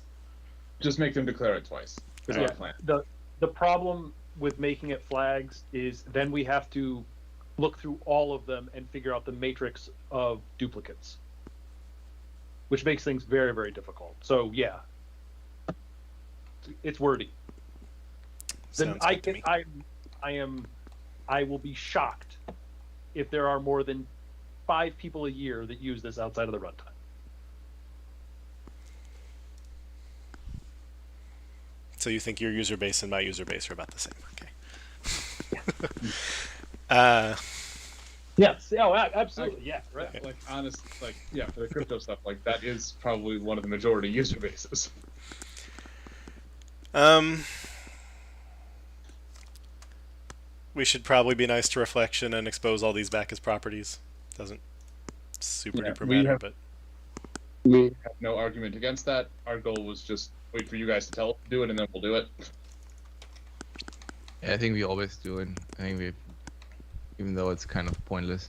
Just make them declare it twice. Is my plan. The problem with making it flags is then we have to look through all of them and figure out the matrix of duplicates, which makes things very, very difficult. So yeah, it's wordy. Then I will be shocked if there are more than 5 people a year that use this outside of the runtime. So you think your user base and my user base are about the same? Okay. Yes. Oh, absolutely. Yeah. Right. Like honest, like yeah, for the crypto stuff, like that is probably one of the majority user bases. We should probably be nice to reflection and expose all these back as properties. Doesn't super duper matter, but we have no argument against that. Our goal was just wait for you guys to do it, and then we'll do it. Yeah, I think we always do it. I think even though it's kind of pointless.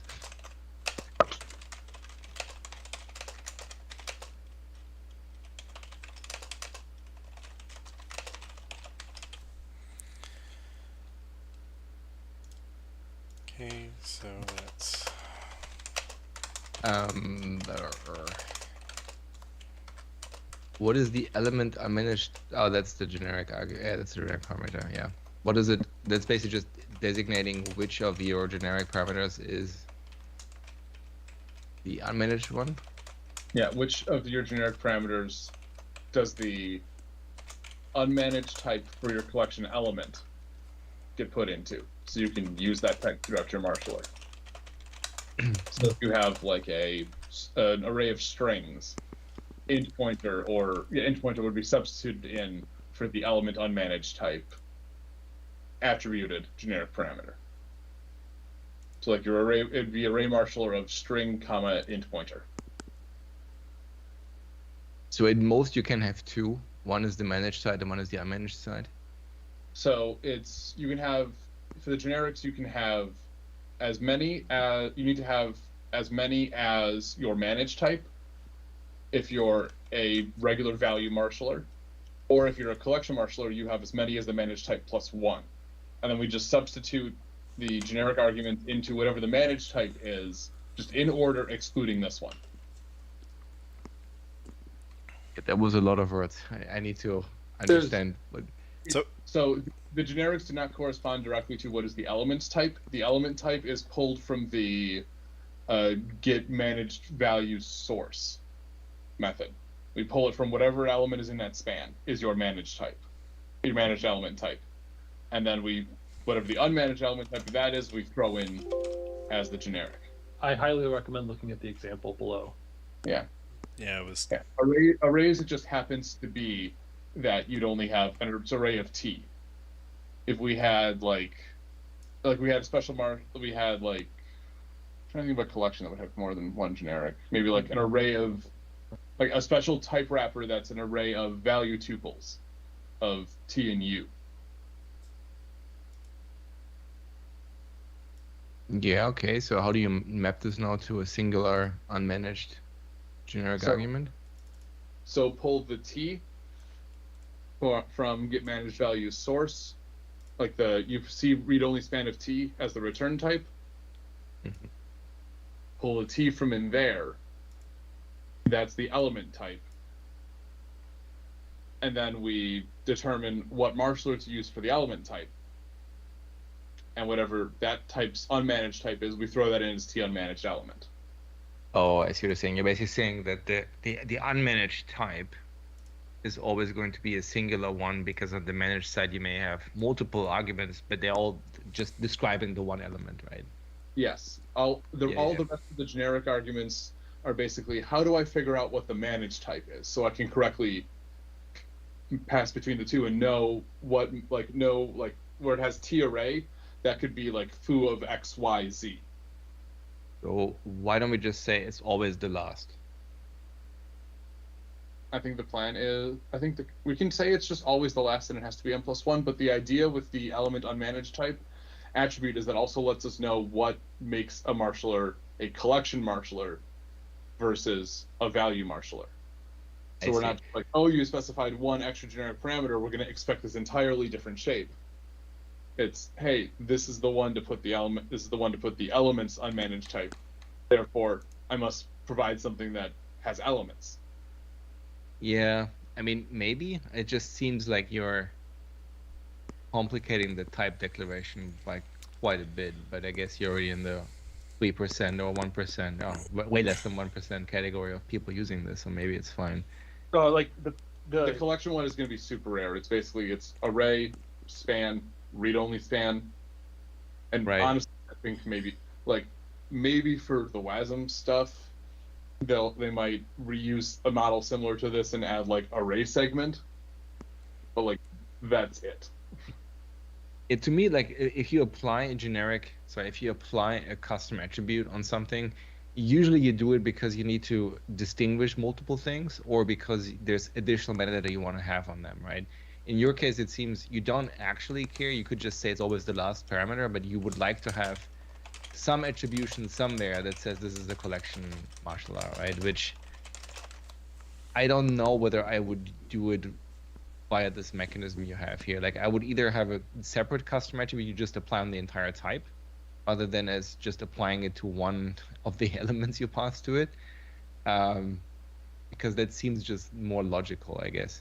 okay, so that's what is the element unmanaged? Oh, that's the generic. Yeah, that's the generic parameter. Yeah. What is it? That's basically just designating which of your generic parameters is the unmanaged one. Yeah, which of your generic parameters does the unmanaged type for your collection element get put into? So you can use that type throughout your marshaller. So if you have like an array of strings, int pointer would be substituted in for the element unmanaged type attributed generic parameter. So like your array, it'd be array marshaller of string comma int pointer. So at most you can have two. One is the managed side and one is the unmanaged side. So you can have, for the generics, you can have as many as, you need to have as many as your managed type if you're a regular value marshaller, or if you're a collection marshaller, you have as many as the managed type plus 1. And then we just substitute the generic argument into whatever the managed type is, just in order excluding this one. That was a lot of words. I need to understand. So the generics do not correspond directly to what is the elements type. The element type is pulled from the get managed values source method. We pull it from whatever element is in that span is your managed type, your managed element type. And then whatever the unmanaged element type of that is, we throw in as the generic. I highly recommend looking at the example below. Yeah. Yeah, it was. Yeah. Arrays, it just happens to be that you'd only have an array of T. If we had like we had special we had like, I'm trying to think of a collection that would have more than one generic. Maybe like an array of, like a special type wrapper that's an array of value tuples of T and U. Yeah, okay. So how do you map this now to a singular unmanaged generic argument? So pull the T from get managed value source, like you see read-only span of T as the return type. Mm-hmm. Pull a T from in there. That's the element type. And then we determine what marshaller to use for the element type. And whatever that type's unmanaged type is, we throw that in as T unmanaged element. Oh, I see what you're saying. You're basically saying that the unmanaged type is always going to be a singular one, because on the managed side you may have multiple arguments, but they're all just describing the one element, right? Yes. All the rest of the generic arguments are basically, how do I figure out what the managed type is so I can correctly pass between the two and know what, like, where it has T array, that could be like foo of X, Y, Z. So why don't we just say it's always the last? I think the plan is, we can say it's just always the last and it has to be n+1, but the idea with the element unmanaged type attribute is that also lets us know what makes a marshaller a collection marshaller versus a value marshaller. So we're not like, oh, you specified one extra generic parameter, we're going to expect this entirely different shape. It's, hey, this is the one to put the element, this is the one to put the elements unmanaged type. Therefore, I must provide something that has elements. Yeah, I mean, maybe it just seems like you're complicating the type declaration by quite a bit, but I guess you're already in the 3% or 1%, or way less than 1% category of people using this, so maybe it's fine. So like the collection one is going to be super rare. It's basically, it's array, span, read-only span, and right. Honestly, I think maybe for the WASM stuff, they might reuse a model similar to this and add like array segment, but like that's it. To me, like if you apply a custom attribute on something, usually you do it because you need to distinguish multiple things, or because there's additional metadata you want to have on them, right? In your case, it seems you don't actually care. You could just say it's always the last parameter, but you would like to have some attribution somewhere that says this is the collection marshaller, right? Which I don't know whether I would do it via this mechanism you have here. Like I would either have a separate custom attribute you just apply on the entire type, other than as just applying it to one of the elements you pass to it, because that seems just more logical, I guess.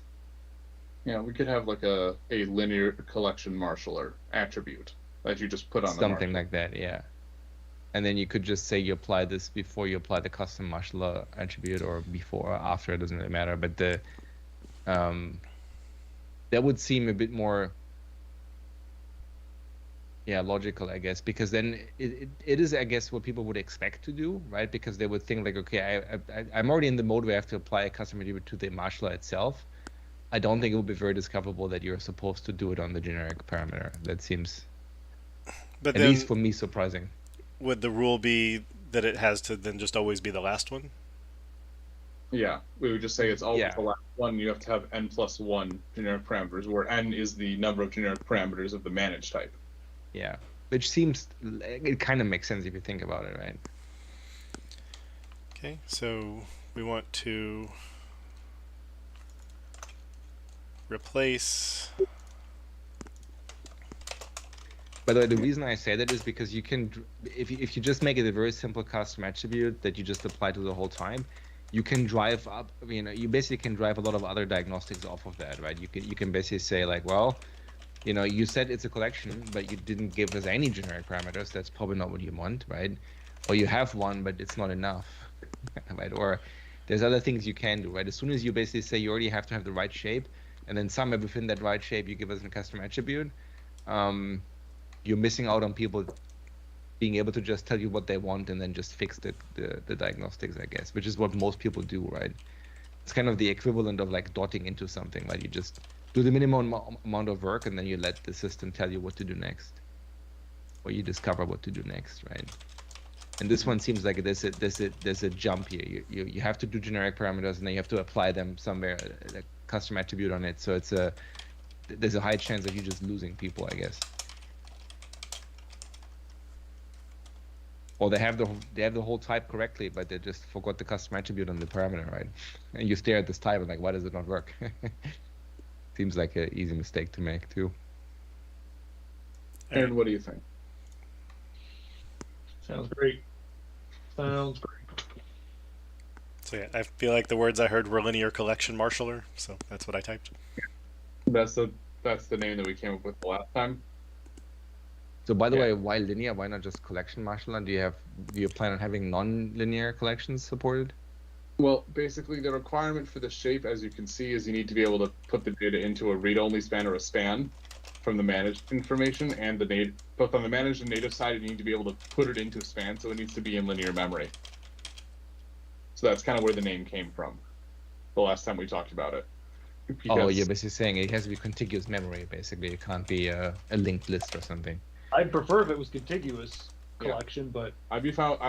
Yeah, we could have like a linear collection marshaller attribute that you just put on something like that, yeah. And then you could just say you apply this before you apply the custom marshaller attribute, or before or after, it doesn't really matter. But that would seem a bit more, logical, I guess, because then it is, I guess, what people would expect to do, right? Because they would think like, okay, I'm already in the mode where I have to apply a custom attribute to the marshaller itself. I don't think it would be very discoverable that you're supposed to do it on the generic parameter. That seems, at least for me, surprising. Would the rule be that it has to then just always be the last one? Yeah, we would just say it's always the last one. You have to have n+1 generic parameters, where n is the number of generic parameters of the managed type. Yeah, which seems, it kind of makes sense if you think about it, right? Okay, so we want to replace. By the way, the reason I say that is because you can, if you just make it a very simple custom attribute that you just apply to the whole type, you can drive up, you basically can drive a lot of other diagnostics off of that, right? You can basically say like, well, you said it's a collection, but you didn't give us any generic parameters. That's probably not what you want, right? Or you have one, but it's not enough, right? Or there's other things you can do, right? As soon as you basically say you already have to have the right shape, and then somewhere within that right shape, you give us a custom attribute, you're missing out on people being able to just tell you what they want and then just fix the diagnostics, I guess, which is what most people do, right? It's kind of the equivalent of like dotting into something, right? You just do the minimum amount of work and then you let the system tell you what to do next, or you discover what to do next, right? And this one seems like there's a jump here. You have to do generic parameters and then you have to apply them somewhere, a custom attribute on it. So there's a high chance of you just losing people, I guess. Or they have the whole type correctly, but they just forgot the custom attribute on the parameter, right? And you stare at this type and like, why does it not work? Seems like an easy mistake to make too. Aaron, what do you think? Sounds great. Sounds great. So yeah, I feel like the words I heard were linear collection marshaller, so that's what I typed. That's the name that we came up with the last time. So by the way, why linear? Why not just collection marshaller? Do you plan on having non-linear collections supported? Well, basically the requirement for the shape, as you can see, is you need to be able to put the data into a read-only span or a span from the managed information, and both on the managed and native side, you need to be able to put it into a span, so it needs to be in linear memory. So that's kind of where the name came from the last time we talked about it. Oh, you're basically saying it has to be contiguous memory, basically. It can't be a linked list or something. I'd prefer if it was contiguous collection, but I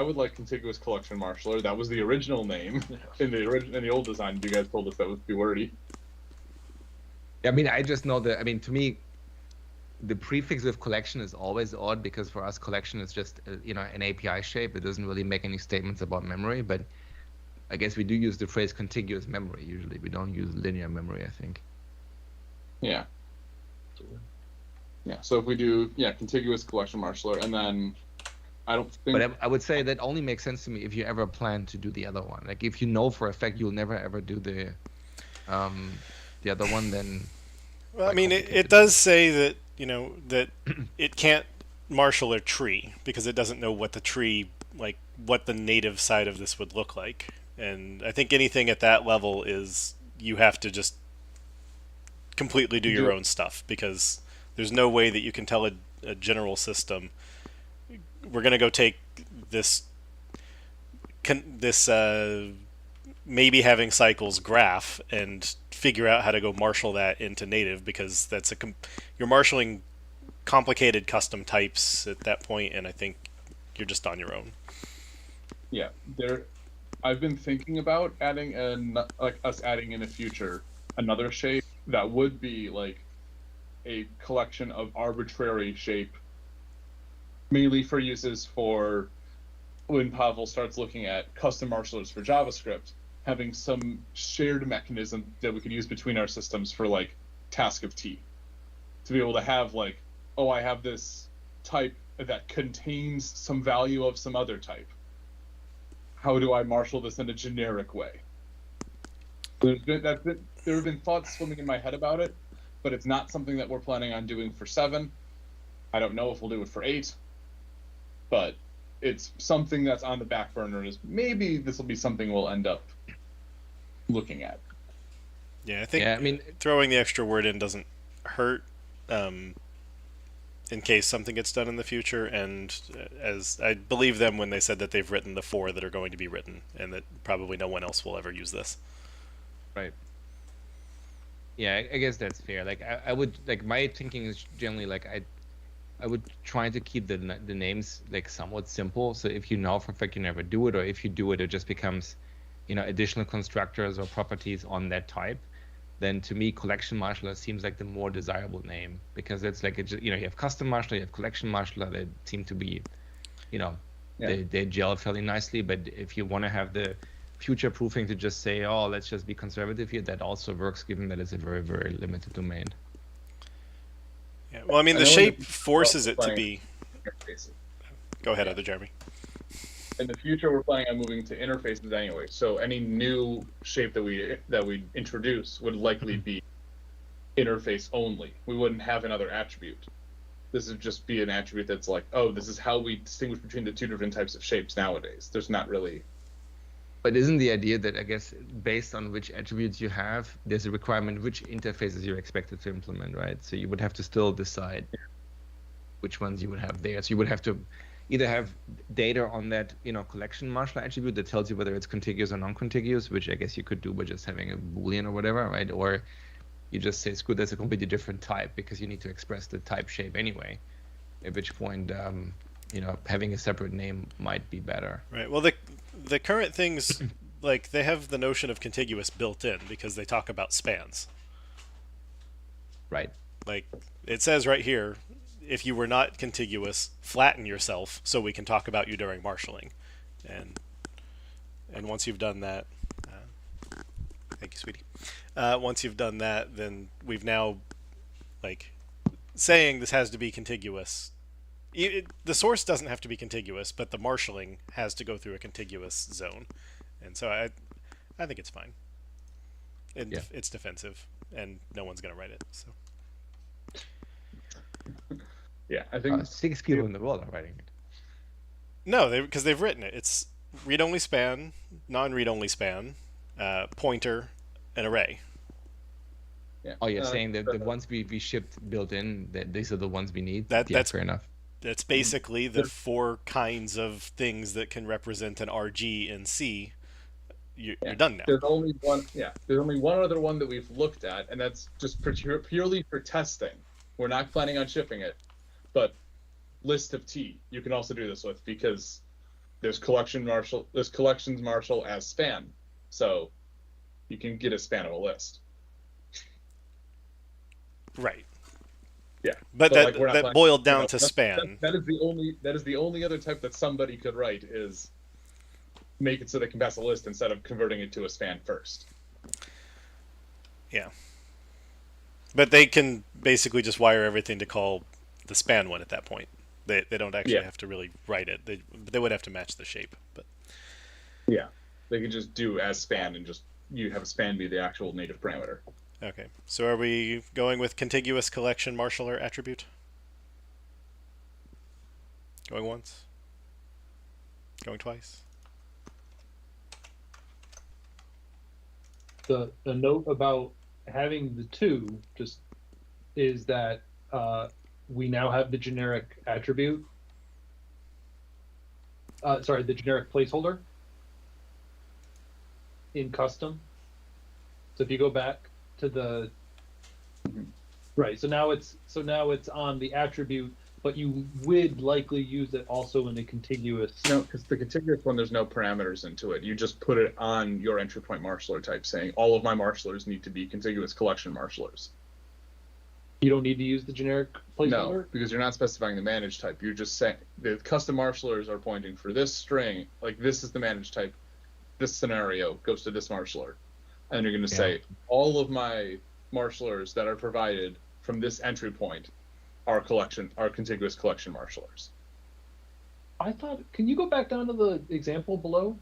would like contiguous collection marshaller. That was the original name in the old design. You guys told us that was too wordy. I mean, I just know that. I mean, to me, the prefix with collection is always odd because for us, collection is just an API shape. It doesn't really make any statements about memory, but I guess we do use the phrase contiguous memory usually. We don't use linear memory, I think. Yeah. Yeah. So if we do contiguous collection marshaller, and then I don't think. But I would say that only makes sense to me if you ever plan to do the other one. Like if you know for a fact you'll never ever do the other one, then. Well, I mean, it does say that that it can't marshal a tree because it doesn't know what the tree, like what the native side of this would look like. And I think anything at that level is you have to just completely do your own stuff because there's no way that you can tell a general system, we're going to go take this maybe having cycles graph and figure out how to go marshal that into native because that's you're marshaling complicated custom types at that point, and I think you're just on your own. Yeah, I've been thinking about adding us adding in the future another shape that would be like a collection of arbitrary shape, mainly for uses for when Pavel starts looking at custom marshallers for JavaScript, having some shared mechanism that we could use between our systems for like task of T, to be able to have like, oh, I have this type that contains some value of some other type. How do I marshal this in a generic way? There have been thoughts swimming in my head about it, but it's not something that we're planning on doing for 7. I don't know if we'll do it for 8, but it's something that's on the back burner. Is maybe this will be something we'll end up looking at. Yeah, I think throwing the extra word in doesn't hurt in case something gets done in the future, and as I believe them when they said that they've written the 4 that are going to be written, and that probably no one else will ever use this. Right. Yeah, I guess that's fair. Like I would like my thinking is generally like I would try to keep the names like somewhat simple. So if you know for a fact you never do it, or if you do it, it just becomes additional constructors or properties on that type. Then to me, collection marshaller seems like the more desirable name because it's like you have custom marshaller, you have collection marshaller that seem to be, they gel fairly nicely. But if you want to have the future proofing to just say, oh, let's just be conservative here, that also works given that it's a very, very limited domain. Yeah, well, I mean, the shape forces it to be. Go ahead, other Jeremy. In the future, we're planning on moving to interfaces anyway. So any new shape that we introduce would likely be interface only. We wouldn't have another attribute. This would just be an attribute that's like, oh, this is how we distinguish between the 2 different types of shapes nowadays. There's not really. But isn't the idea that I guess based on which attributes you have, there's a requirement which interfaces you're expected to implement, right? So you would have to still decide which ones you would have there. So you would have to, either have data on that, collection marshal attribute that tells you whether it's contiguous or non-contiguous, which I guess you could do by just having a Boolean or whatever, right? Or you just say, screw, that's a completely different type because you need to express the type shape anyway. At which point, having a separate name might be better. Right. Well, the current things, like, they have the notion of contiguous built in because they talk about spans. Right. Like, it says right here, if you were not contiguous, flatten yourself so we can talk about you during marshalling. And once you've done that, thank you, sweetie. Once you've done that, then we've now, like, saying this has to be contiguous. The source doesn't have to be contiguous, but the marshalling has to go through a contiguous zone. And so I think it's fine. It's defensive, and no one's going to write it. So. Yeah, I think 6 people in the world are writing it. No, because they've written it. It's read-only span, non-read-only span, pointer, and array. Yeah. Oh, you're saying that the ones we shipped built in, that these are the ones we need? That's fair enough. That's basically the 4 kinds of things that can represent an RG in C. You're done now. There's only one. Yeah, there's only one other one that we've looked at, and that's just purely for testing. We're not planning on shipping it, but list of T you can also do this with because there's collections marshal as span, so you can get a span of a list. Right. Yeah, but that boiled down to span. That is the only other type that somebody could write is make it so they can pass a list instead of converting it to a span first. Yeah. But they can basically just wire everything to call the span one at that point. They don't actually have to really write it. They would have to match the shape. But yeah, they could just do as span and just you have a span be the actual native parameter. Okay, so are we going with contiguous collection marshaller attribute? Going once? Going twice? The note about having the 2 just is that we now have the generic attribute. The generic placeholder in custom. So if you go back to the right, so now it's on the attribute, but you would likely use it also in a contiguous. No, because the contiguous one, there's no parameters into it. You just put it on your entry point marshaller type, saying all of my marshallers need to be contiguous collection marshallers. You don't need to use the generic placeholder? No, because you're not specifying the managed type. You're just saying the custom marshallers are pointing for this string, like this is the managed type. This scenario goes to this marshaller. And you're going to say all of my marshallers that are provided from this entry point are contiguous collection marshallers. I thought, can you go back down to the example below?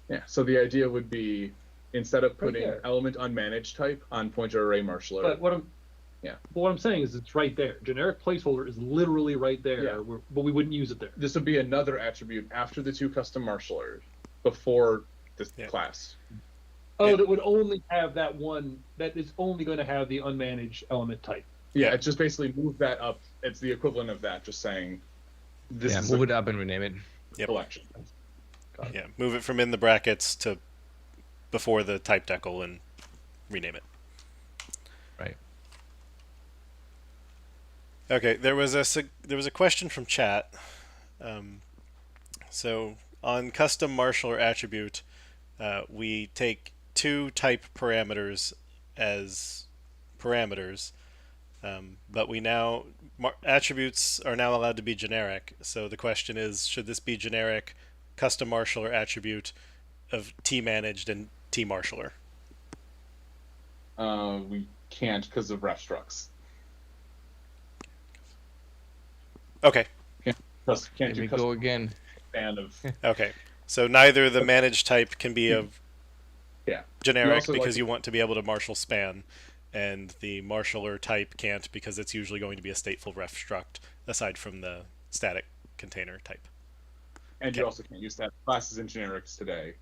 Yeah, so the idea would be instead of putting there. element unmanaged type on pointer array marshaller. But what I'm saying is it's right there. Generic placeholder is literally right there, but we wouldn't use it there. This would be another attribute after the 2 custom marshallers before this class. Oh, that would only have that one. That is only going to have the unmanaged element type. Yeah, it's just basically move that up. It's the equivalent of that, just saying this is move it up and rename it. Collection. Yeah, move it from in the brackets to before the type decal and rename it. Right. Okay, there was a question from chat. So on custom marshaller attribute, we take 2 type parameters as parameters, but attributes are now allowed to be generic. So the question is, should this be generic custom marshaller attribute of T managed and T marshaller? We can't because of ref structs. Okay. Can't do go again. Span of. Okay. So neither the managed type can be a generic because you want to be able to marshal span, and the marshaller type can't because it's usually going to be a stateful ref struct aside from the static container type. And you also can't use that classes in generics today.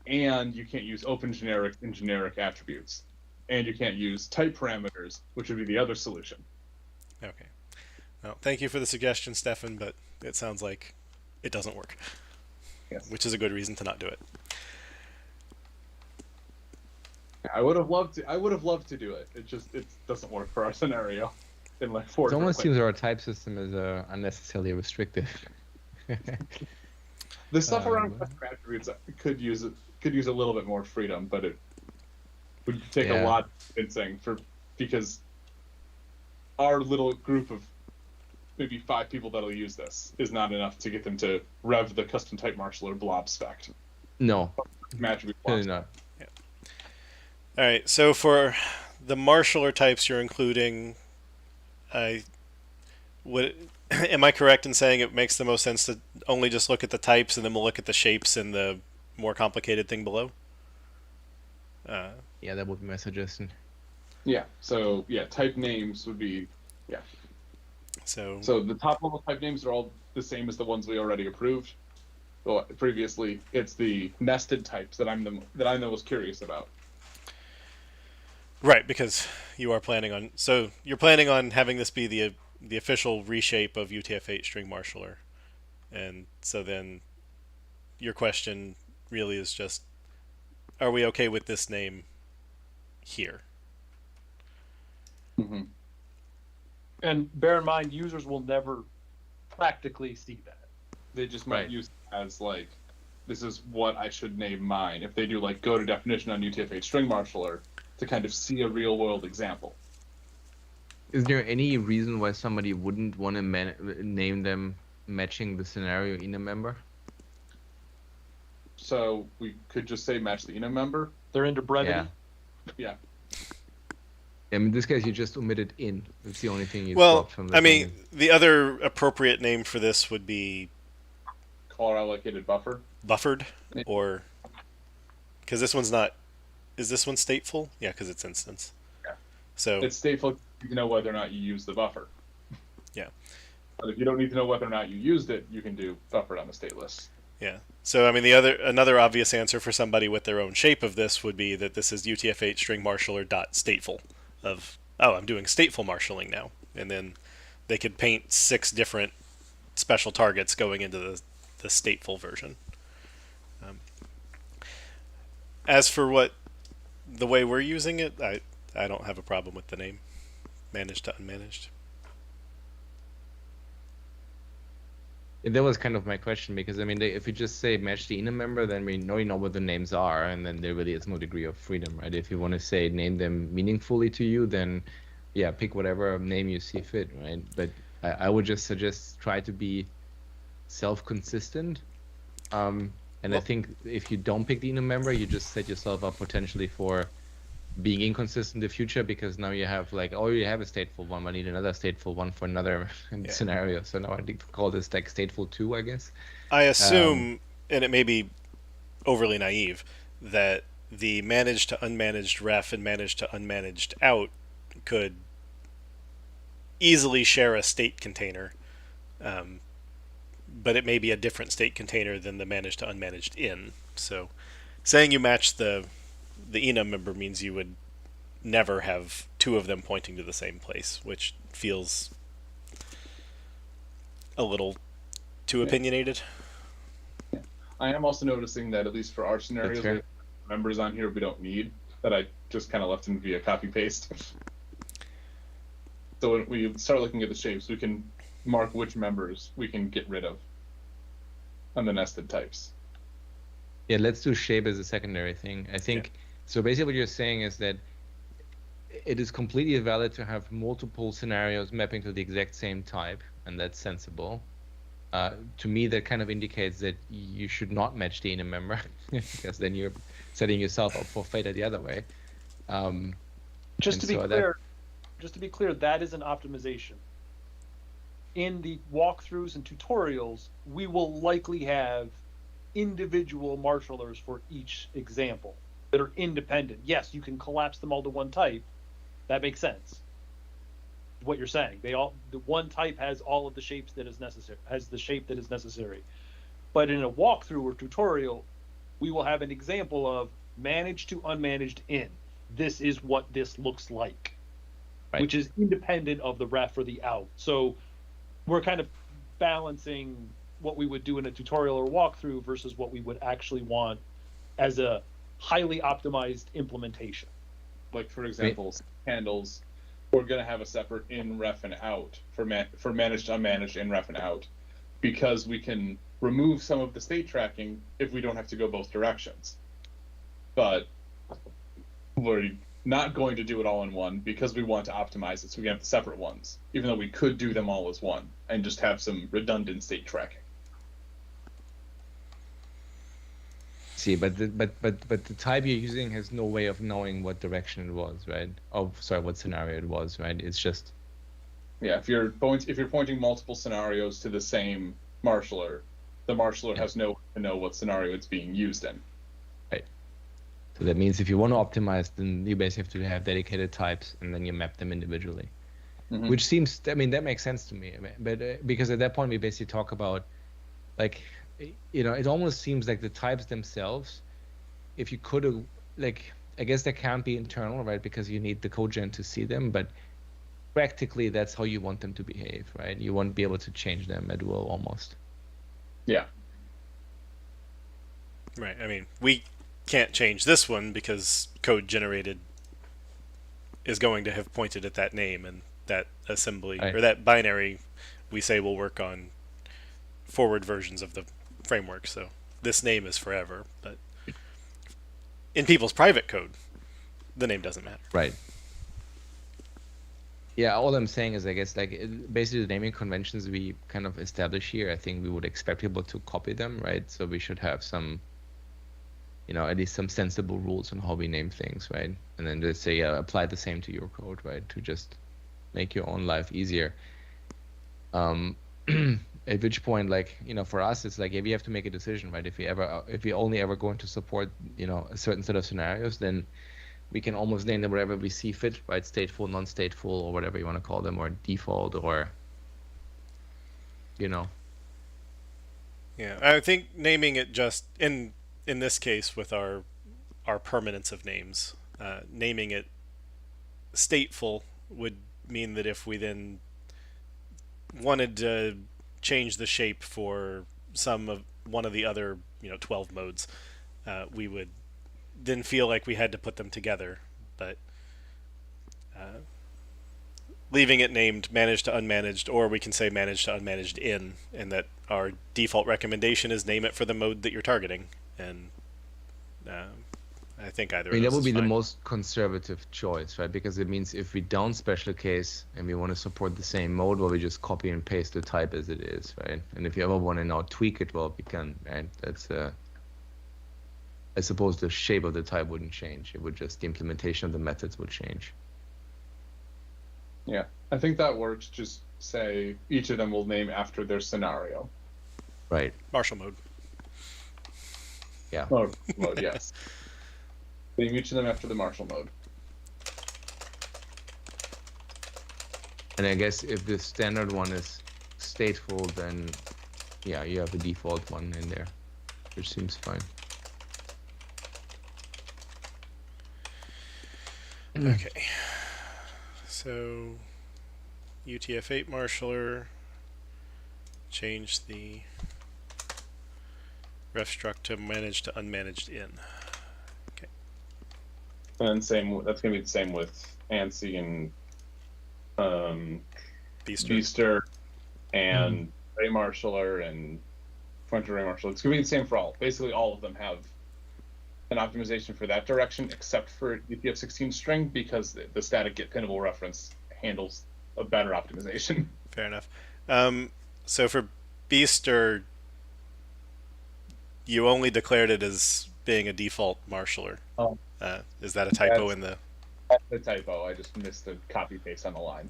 And you can't use open generic in generic attributes. And you can't use type parameters, which would be the other solution. Okay. Well, thank you for the suggestion, Stefan, but it sounds like it doesn't work, Yes. which is a good reason to not do it. I would have loved to. I would have loved to do it. It doesn't work for our scenario. In like 4 It almost different seems ways. our type system is unnecessarily restrictive. The stuff around Um, custom attributes could use a little bit more freedom, but it would take a Yeah. lot of convincing because our little group of maybe 5 people that'll use this is not enough to get them to rev the custom type marshaller blob spec. No, Attribute clearly blob not. All right, so for the marshaller types you're including, am I correct in saying it makes the most sense to only just look at the types and then we'll look at the shapes and the more complicated thing below? Yeah, that would be my suggestion. Yeah. So yeah, type names would be So So the top level type names are all the same as the ones we already approved. Well, previously, it's the nested types that I'm the most curious about. right, because you are planning on you're planning on having this be the official reshape of UTF-8 string marshaller, and so then your question really is just, are we okay with this name here? Mm-hmm. And bear in mind, users will never practically see that. They just might Right. use it as like, this is what I should name mine. If they do like go to definition on UTF-8 string marshaller to kind of see a real world example. Is there any reason why somebody wouldn't want to name them matching the scenario in a member? So we could just say match the enum member. They're into brevity. Yeah. Yeah. In this case, you just omitted in. That's the only thing you Well, dropped from the I mean, thing. the other appropriate name for this would be Caller allocated buffer. buffered, or because this one's not. Is this one stateful? Yeah, because it's instance. Yeah. So It's stateful to know whether or not you use the buffer. yeah, But if you don't need to know whether or not you used it, you can do buffered on the state list. yeah. So I mean, another obvious answer for somebody with their own shape of this would be that this is UTF-8 string marshaller dot stateful. Of I'm doing stateful marshalling now, and then they could paint 6 different special targets going into the stateful version. As for the way we're using it, I don't have a problem with the name, managed to unmanaged. That was kind of my question, because I mean, if you just say match the enum member, then we already know what the names are, and then there really is no degree of freedom, right? If you want to say name them meaningfully to you, then yeah, pick whatever name you see fit, right? But I would just suggest try to be self-consistent. And I think if you don't pick the enum member, you just set yourself up potentially for being inconsistent in the future, because now you have like, oh, you have a stateful one, I need another stateful one for another scenario. So now I need to call this like stateful 2, I guess. I assume, and it may be overly naive, that the managed to unmanaged ref and managed to unmanaged out could easily share a state container, but it may be a different state container than the managed to unmanaged in. So saying you match the enum member means you would never have 2 of them pointing to the same place, which feels a little too opinionated. I am also noticing that at least for our scenarios, we have members on here we don't need, that I just kind of left in via copy paste. So when we start looking at the shapes, we can mark which members we can get rid of on the nested types. Yeah, let's do shape as a secondary thing. I think so. Basically, what you're saying is that it is completely valid to have multiple scenarios mapping to the exact same type, and that's sensible. To me, that kind of indicates that you should not match the enum member, because then you're setting yourself up for failure the other way. Just to be clear, that is an optimization. In the walkthroughs and tutorials, we will likely have individual marshallers for each example that are independent. Yes, you can collapse them all to one type. That makes sense. What you're saying, the one type has all of the shapes that is necessary, has the shape that is necessary. But in a walkthrough or tutorial, we will have an example of managed to unmanaged in. This is what this looks like, right, which is independent of the ref or the out. So we're kind of balancing what we would do in a tutorial or walkthrough versus what we would actually want as a highly optimized implementation. Like, for example, handles, we're going to have a separate in, ref, and out for managed, unmanaged, in, ref, and out, because we can remove some of the state tracking if we don't have to go both directions. But we're not going to do it all in one because we want to optimize it, so we have the separate ones, even though we could do them all as one and just have some redundant state tracking. See, but the type you're using has no way of knowing what direction it was, right? Oh, sorry, what scenario it was, right? It's just yeah. If you're pointing multiple scenarios to the same marshaller, the marshaller has no way to know what scenario it's being used in. Right. So that means if you want to optimize, then you basically have to have dedicated types, and then you map them individually. Mm-hmm. Which seems, I mean, that makes sense to me. But because at that point we basically talk about, like, you know, it almost seems like the types themselves, if you could, like, I guess they can't be internal, right? Because you need the codegen to see them, but practically that's how you want them to behave, right? You won't be able to change them at will almost. Yeah. Right. I mean, we can't change this one because code generated is going to have pointed at that name, and that assembly or that binary we say will work on forward versions of the framework. So this name is forever, but in people's private code, the name doesn't matter. Right. Yeah, all I'm saying is, I guess, like, basically the naming conventions we kind of establish here, I think we would expect people to copy them, right? So we should have some, you know, at least some sensible rules on how we name things, right? And then just say, apply the same to your code, right? To just make your own life easier. At which point, like, you know, for us, it's like, if we have to make a decision, right? If we only ever going to support, you know, a certain set of scenarios, then we can almost name them whatever we see fit, right? Stateful, non-stateful, or whatever you want to call them, or default, or, you know. Yeah, I think naming it just in this case with our permanence of names, naming it stateful would mean that if we then wanted to change the shape for one of the other, you know, 12 modes, we would then feel like we had to put them together. But leaving it named managed to unmanaged, or we can say managed to unmanaged in, and that our default recommendation is name it for the mode that you're targeting. And I think either. I mean, that would be the most conservative choice, right? Because it means if we don't special case and we want to support the same mode, well, we just copy and paste the type as it is, right? And if you ever want to now tweak it, well, we can, right? That's I suppose the shape of the type wouldn't change. It would just, the implementation of the methods would change. Yeah, I think that works. Just say each of them will name after their scenario. Right. Marshal mode. Yeah. Mode, yes. Name each of them after the marshal mode. And I guess if the standard one is stateful, then yeah, you have a default one in there, which seems fine. Okay. So UTF-8 marshaller, change the ref struct to managed to unmanaged in. Okay. And same, that's going to be the same with ANSI and Beaster and Ray Marshaller and Pointer Ray Marshaller. It's going to be the same for all. Basically, all of them have an optimization for that direction, except for UTF-16 string, because the static get pinnable reference handles a better optimization. Fair enough. So for Beaster, you only declared it as being a default marshaller. Oh. Is that a typo in the? That's the typo. I just missed the copy paste on the line.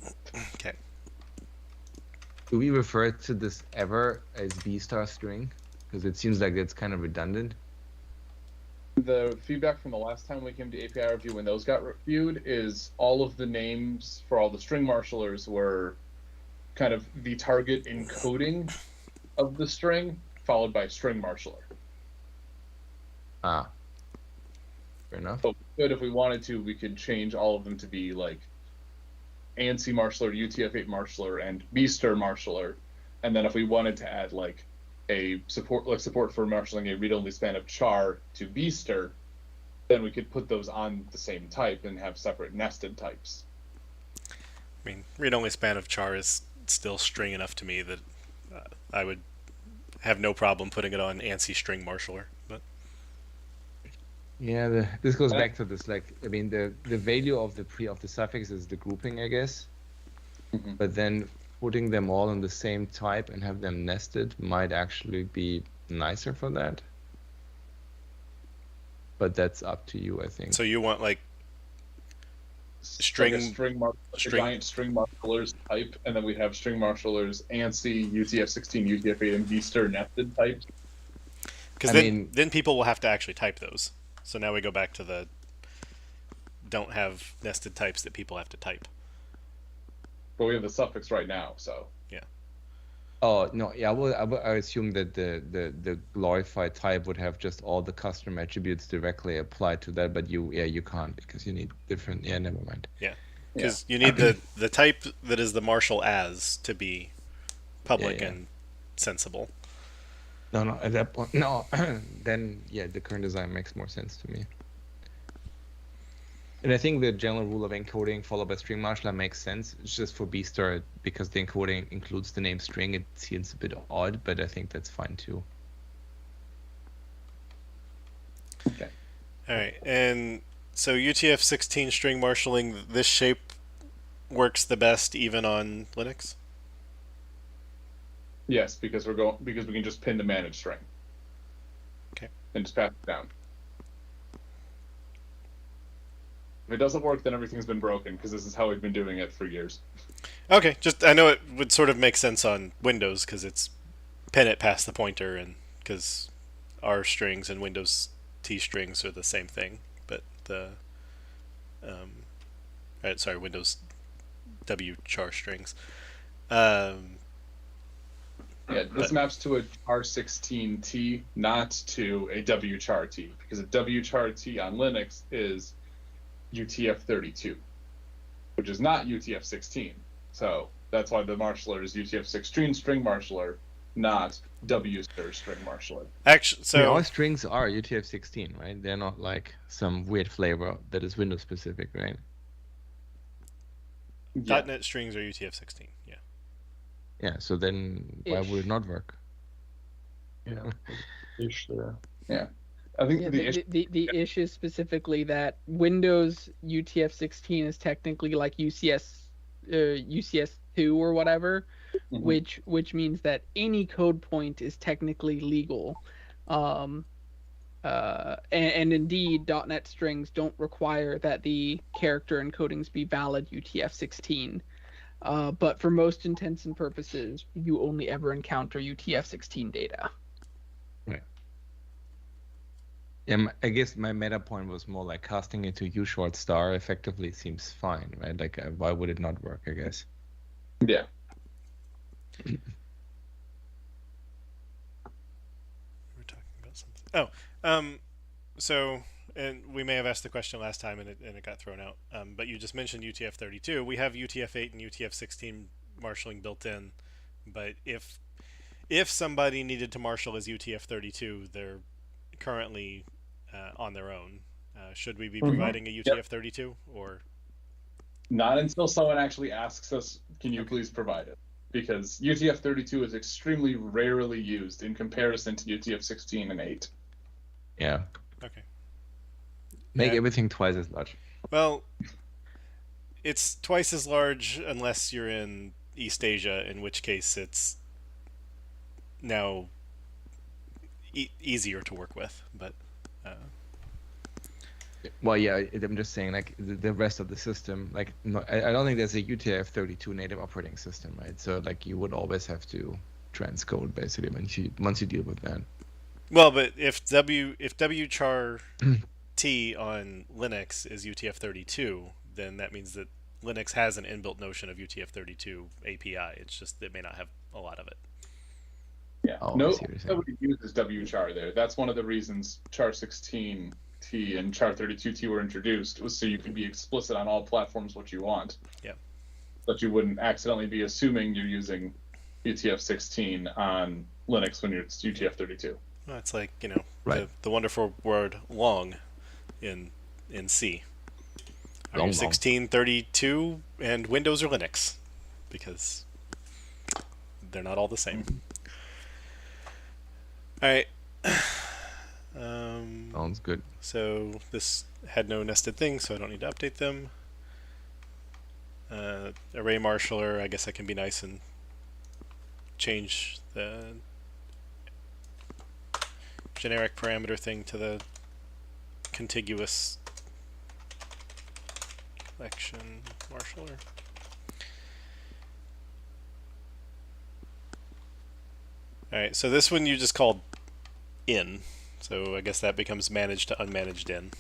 Okay. Do we refer to this ever as B-star string? Because it seems like it's kind of redundant. The feedback from the last time we came to API review when those got reviewed is all of the names for all the string marshallers were kind of the target encoding of the string followed by string marshaller. Ah. Fair enough. So if we wanted to, we could change all of them to be like ANSI marshaller, UTF-8 marshaller, and bster marshaller. And then if we wanted to add like a support for marshalling a read-only span of char to bster, then we could put those on the same type and have separate nested types. I mean, read-only span of char is still string enough to me that I would have no problem putting it on ANSI string marshaller. But yeah, this goes back to this. Like, I mean, the value of the suffix is the grouping, I guess. Mm-hmm. But then putting them all in the same type and have them nested might actually be nicer for that. But that's up to you, I think. so you want like Like a giant string marshallers type, and then we have string marshallers ANSI, UTF-16, UTF-8, and bster nested types. Because then people will have to actually type those. So now we go back to the don't have nested types that people have to type. But we have the suffix right now, so. Yeah. Oh no, yeah, I assume that the glorified type would have just all the custom attributes directly applied to that, but you can't because you need different. Yeah, never mind. Yeah, because you need the type that is the marshal as to be public and sensible. No, at that point, no. Then yeah, the current design makes more sense to me. And I think the general rule of encoding followed by string marshaller makes sense. It's just for bster because the encoding includes the name string. It seems a bit odd, but I think that's fine too. Okay. All right, and so UTF-16 string marshalling, this shape works the best even on Linux. Yes, because we can just pin the manage string. Okay. And just pass it down. If it doesn't work, then everything's been broken because this is how we've been doing it for years. Okay, just I know it would sort of make sense on Windows because it's pin it past the pointer, and because R strings and Windows T strings are the same thing, but the Windows W char strings. Yeah, this maps to a char16T, not to a W char T, because a W char T on Linux is UTF-32, which is not UTF-16. So that's why the marshaller is UTF-16 string marshaller, not wster string marshaller. Actually, so all strings are UTF-16, right? They're not like some weird flavor that is Windows specific, right? Yeah. .NET strings are UTF-16. Yeah. Yeah. So then why would it not work? Yeah. Ish there. Yeah. I think the issue is specifically that Windows UTF-16 is technically like UCS2 or whatever, which means that any code point is technically legal. And indeed, .NET strings don't require that the character encodings be valid UTF-16. But for most intents and purposes, you only ever encounter UTF-16 data. Right. Yeah, I guess my meta point was more like casting it to U short star effectively seems fine, right? Like, why would it not work, I guess? Yeah. We're talking about something. Oh, so, and we may have asked the question last time and it got thrown out. But you just mentioned UTF-32. We have UTF-8 and UTF-16 marshalling built in, but if somebody needed to marshal as UTF-32, they're currently on their own. Should we be providing a UTF-32 or not until someone actually asks us, can you please provide it? Because UTF-32 is extremely rarely used in comparison to UTF-16 and 8. Yeah. Okay. Make everything twice as large. Well, it's twice as large unless you're in East Asia, in which case it's now easier to work with. But well, yeah, I'm just saying, like the rest of the system, like I don't think there's a UTF-32 native operating system, right? So like you would always have to transcode basically once you deal with that. Well, but if wchar T on Linux is UTF-32, then that means that Linux has an inbuilt notion of UTF-32 API. It's just it may not have a lot of it. Yeah, nobody uses wchar there. That's one of the reasons char16T and char32T were introduced, was so you can be explicit on all platforms what you want. Yeah. that you wouldn't accidentally be assuming you're using UTF-16 on Linux when it's UTF-32. Well, it's like, Right. the wonderful word long in C. Are you Long. 16, 32, and Windows or Linux? Because they're not all the same. All right. Sounds good. So this had no nested things, so I don't need to update them. Array marshaller, I guess I can be nice and change the generic parameter thing to the contiguous collection marshaller. Alright, so this one you just called in. So I guess that becomes managed to unmanaged in.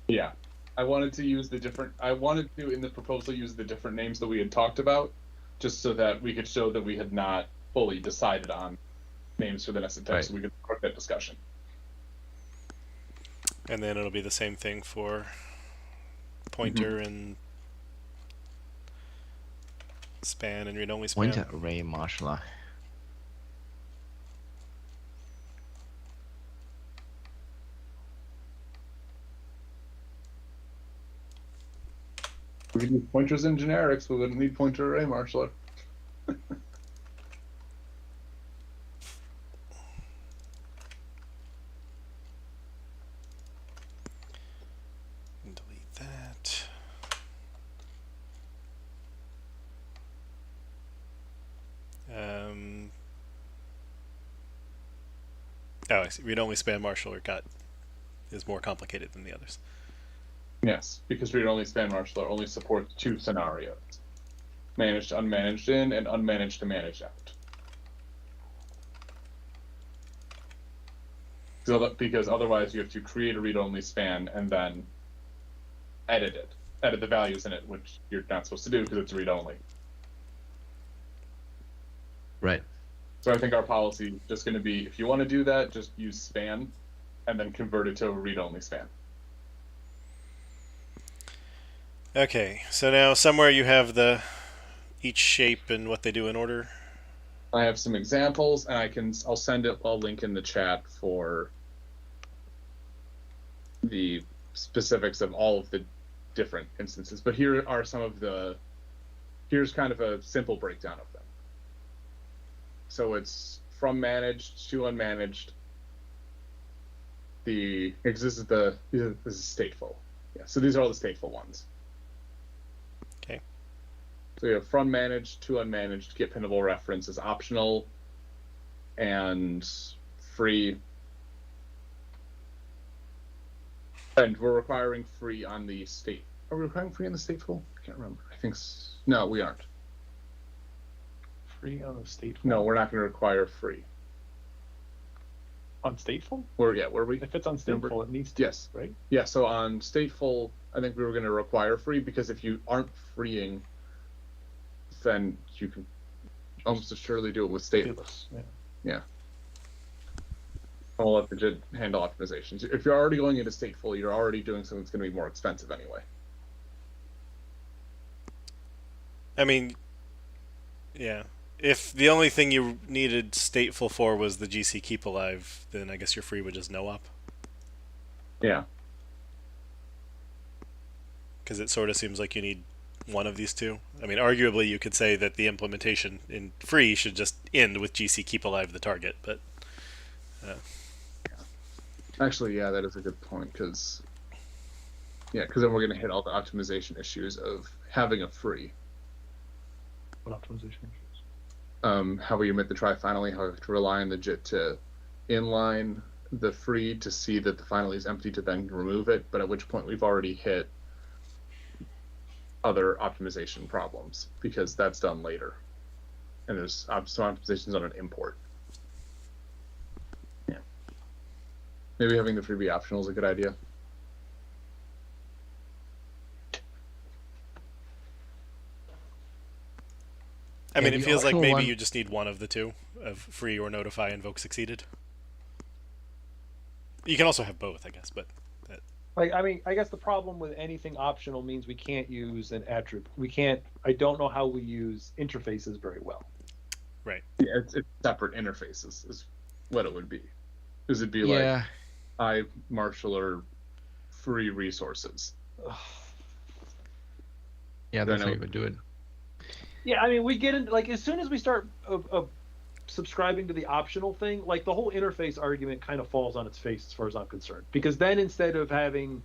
Yeah. I wanted to use in the proposal use the different names that we had talked about, just so that we could show that we had not fully decided on names for the nested types, so we could start that discussion. And then it'll be the same thing for pointer and span and read-only span. Pointer array marshaller. We could use pointers and generics, we wouldn't need pointer array marshaller. Delete that. Oh, I see. Read-only span marshaller is more complicated than the others. Yes, because read-only span marshaller only supports 2 scenarios: managed to unmanaged in and unmanaged to managed out. Because otherwise you have to create a read-only span and then edit the values in it, which you're not supposed to do because it's read-only. Right. So I think our policy is just going to be, if you want to do that, just use span and then convert it to a read-only span. Okay, so now somewhere you have each shape and what they do in order. I have some examples, and I'll link in the chat for the specifics of all of the different instances. But here are here's kind of a simple breakdown of them. So it's from managed to unmanaged. This is stateful. Yeah, so these are all the stateful ones. Okay. So we have from managed to unmanaged. Get pinnable reference is optional, and free. And we're requiring free on the state. Are we requiring free on the stateful? I can't remember. No, we aren't. Free on the stateful. No, we're not going to require free. On stateful? Were we? If it's on stateful, it needs to. Yes. Right? Yeah, so on stateful, I think we were going to require free, because if you aren't freeing, then you can almost surely do it with stateless. Yeah. I'll let the JIT handle optimizations. If you're already going into stateful, you're already doing something that's going to be more expensive anyway. I mean, yeah. If the only thing you needed stateful for was the GC keep alive, then I guess your free would just no op. Yeah. Because it sort of seems like you need one of these two. I mean, arguably you could say that the implementation in free should just end with GC keep alive the target, but Actually, yeah, that is a good point, because then we're going to hit all the optimization issues of having a free. What optimization issues? How we emit the try finally, how we have to rely on the JIT to inline the free to see that the finally is empty to then remove it, but at which point we've already hit other optimization problems, because that's done later. And there's some optimizations on an import. Yeah. Maybe having the free be optional is a good idea. I mean, Yeah, it the feels like optional maybe one- you just need one of the two, of free or notify invoke succeeded. You can also have both, I guess, but Like, I mean, I guess the problem with anything optional means we can't use an attribute. We can't, I don't know how we use interfaces very well. Right. Yeah, it's separate interfaces is what it would be. Because it'd be Yeah. like marshal or free resources. Yeah, that's how you would do it. Yeah, I mean, we get into, like, as soon as we start subscribing to the optional thing, like, the whole interface argument kind of falls on its face as far as I'm concerned. Because then instead of having,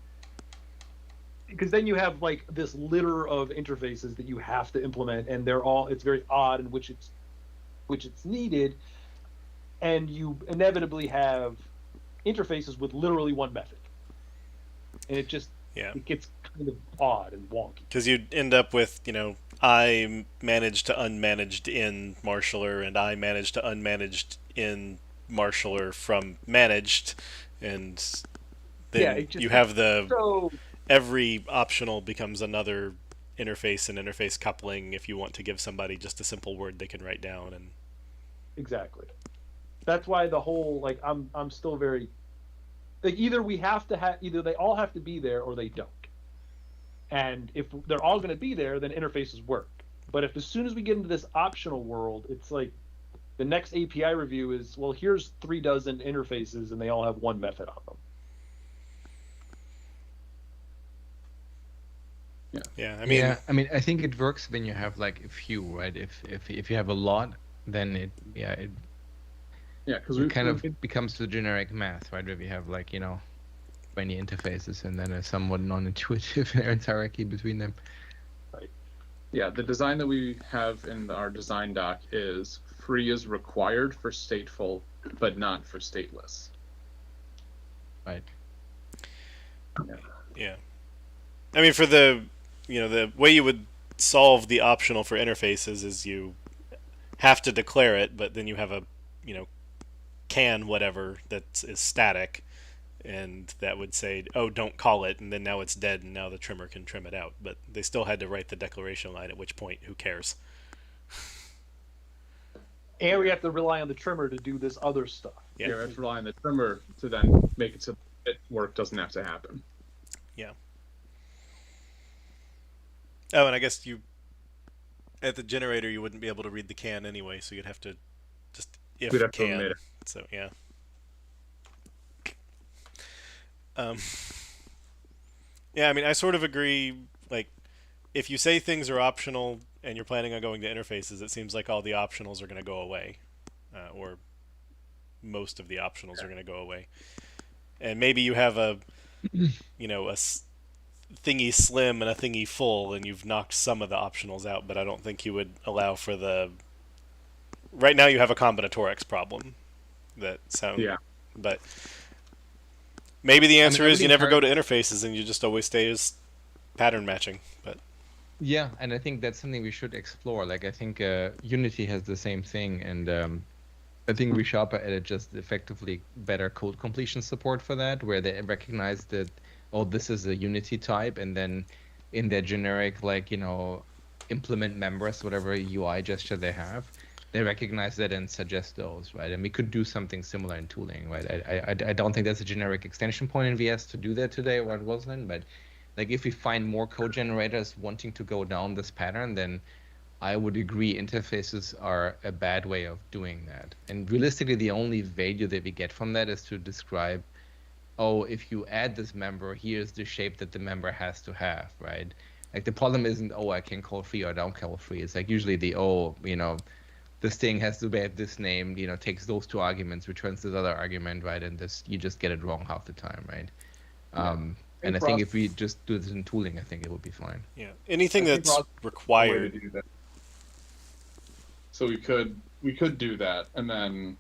because then you have, like, this litter of interfaces that you have to implement, and they're all, it's very odd in which it's needed, and you inevitably have interfaces with literally one method. And it just, it gets kind of odd and wonky. Because you'd end up with, I managed to unmanaged in marshaller, and I managed to unmanaged in marshaller from managed, and then you have every optional becomes another interface and interface coupling if you want to give somebody just a simple word they can write down. And exactly, that's why the whole, like, I'm still very, like, either we have to have, either they all have to be there or they don't. And if they're all going to be there, then interfaces work. But if as soon as we get into this optional world, it's like the next API review is, well, here's 36 interfaces and they all have one method on them. Yeah, I mean, I think it works when you have like a few, right? If you have a lot, then it because it kind of becomes the generic math, right? Where we have like 20 interfaces and then a somewhat non-intuitive hierarchy between them. Right. Yeah, the design that we have in our design doc is free is required for stateful, but not for stateless. Right. Yeah. I mean, for the way you would solve the optional for interfaces is you have to declare it, but then you have a can whatever that is static, and that would say, oh, don't call it, and then now it's dead, and now the trimmer can trim it out. But they still had to write the declaration line, at which point, who cares? And we have to rely on the trimmer to do this other stuff. Yeah, we have to rely on the trimmer to then make it so that work doesn't have to happen. Yeah. Oh, and I guess at the generator, you wouldn't be able to read the can anyway, so you'd have to just if can. So, yeah. Yeah, I mean, I sort of agree, like, if you say things are optional and you're planning on going to interfaces, it seems like all the optionals are going to go away, or most of the optionals are going to go away. And maybe you have a thingy slim and a thingy full, and you've knocked some of the optionals out, but I don't think you would allow for the... Right now you have a combinatorics problem that sounds... Yeah. But maybe the answer is you never go to interfaces and you just always stay as pattern matching. But yeah, and I think that's something we should explore. Like, I think Unity has the same thing, and I think ReSharper added just effectively better code completion support for that, where they recognize that, oh, this is a Unity type, and then in their generic, like, implement members, whatever UI gesture they have, they recognize that and suggest those, right? And we could do something similar in tooling, right? I don't think that's a generic extension point in VS to do that today, or it wasn't, but like if we find more code generators wanting to go down this pattern, then I would agree interfaces are a bad way of doing that. And realistically, the only value that we get from that is to describe, oh, if you add this member, here's the shape that the member has to have, right? Like the problem isn't, oh, I can call free or don't call free. It's like usually the, oh, this thing has to have this name, takes those two arguments, returns this other argument, right? And this, you just get it wrong half the time, right? And I think if we just do this in tooling, I think it would be fine. Yeah, anything that's required. So we could do that, and then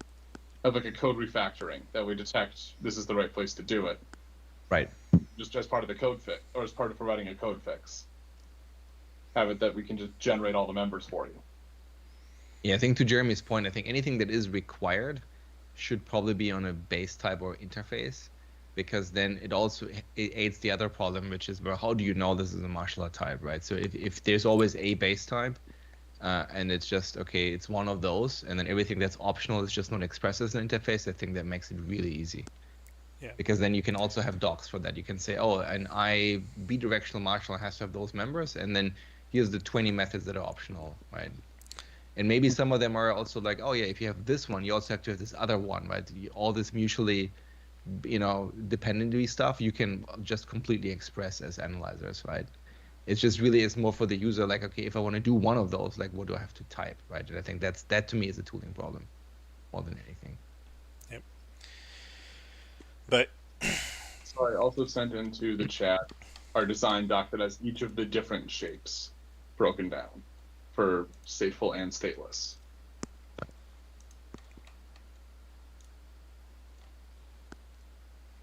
have like a code refactoring that we detect this is the right place to do it. Right. Just as part of the code fix, or as part of providing a code fix. Have it that we can just generate all the members for you. Yeah, I think to Jeremy's point, I think anything that is required should probably be on a base type or interface, because then it aids the other problem, which is, well, how do you know this is a marshal type, right? So if there's always a base type, and it's just, okay, it's one of those, and then everything that's optional is just not expressed as an interface, I think that makes it really easy. Yeah. Because then you can also have docs for that. You can say, oh, an I bidirectional marshal has to have those members, and then here's the 20 methods that are optional, right? And maybe some of them are also like, oh yeah, if you have this one, you also have to have this other one, right? All this mutually, dependency stuff you can just completely express as analyzers, right? It's just really is more for the user, like, okay, if I want to do one of those, like, what do I have to type, right? And I think that to me is a tooling problem more than anything. Yep. But So I also sent into the chat our design doc that has each of the different shapes broken down for stateful and stateless.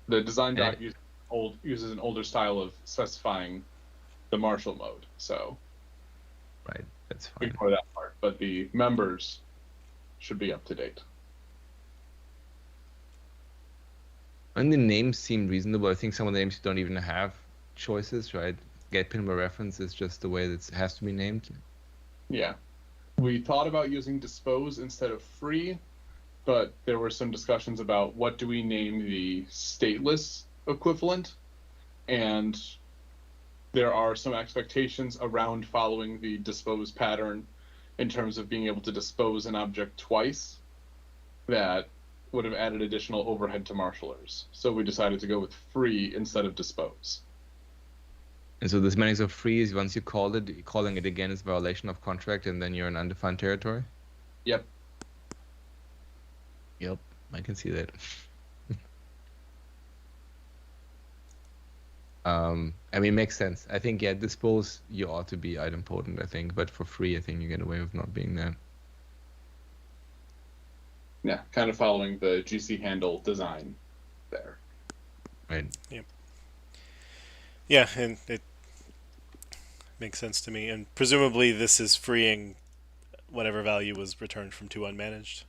The design doc uses an older style of specifying the marshal mode, so right, that's fine. Ignore that part, but the members should be up to date. And the names seem reasonable. I think some of the names don't even have choices, right? Get pin by reference is just the way that it has to be named. Yeah. We thought about using dispose instead of free, but there were some discussions about what do we name the stateless equivalent, and there are some expectations around following the dispose pattern in terms of being able to dispose an object twice that would have added additional overhead to marshalers. So we decided to go with free instead of dispose. And so the semantics of free is once you call it, calling it again is violation of contract, and then you're in undefined territory? Yep. Yep, I can see that. I mean, it makes sense. I think, yeah, dispose, you ought to be idempotent, I think, but for free, I think you get away with not being that. Yeah, kind of following the GC handle design there. Right. Yep. Yeah, and it makes sense to me. And presumably this is freeing whatever value was returned from 2 unmanaged.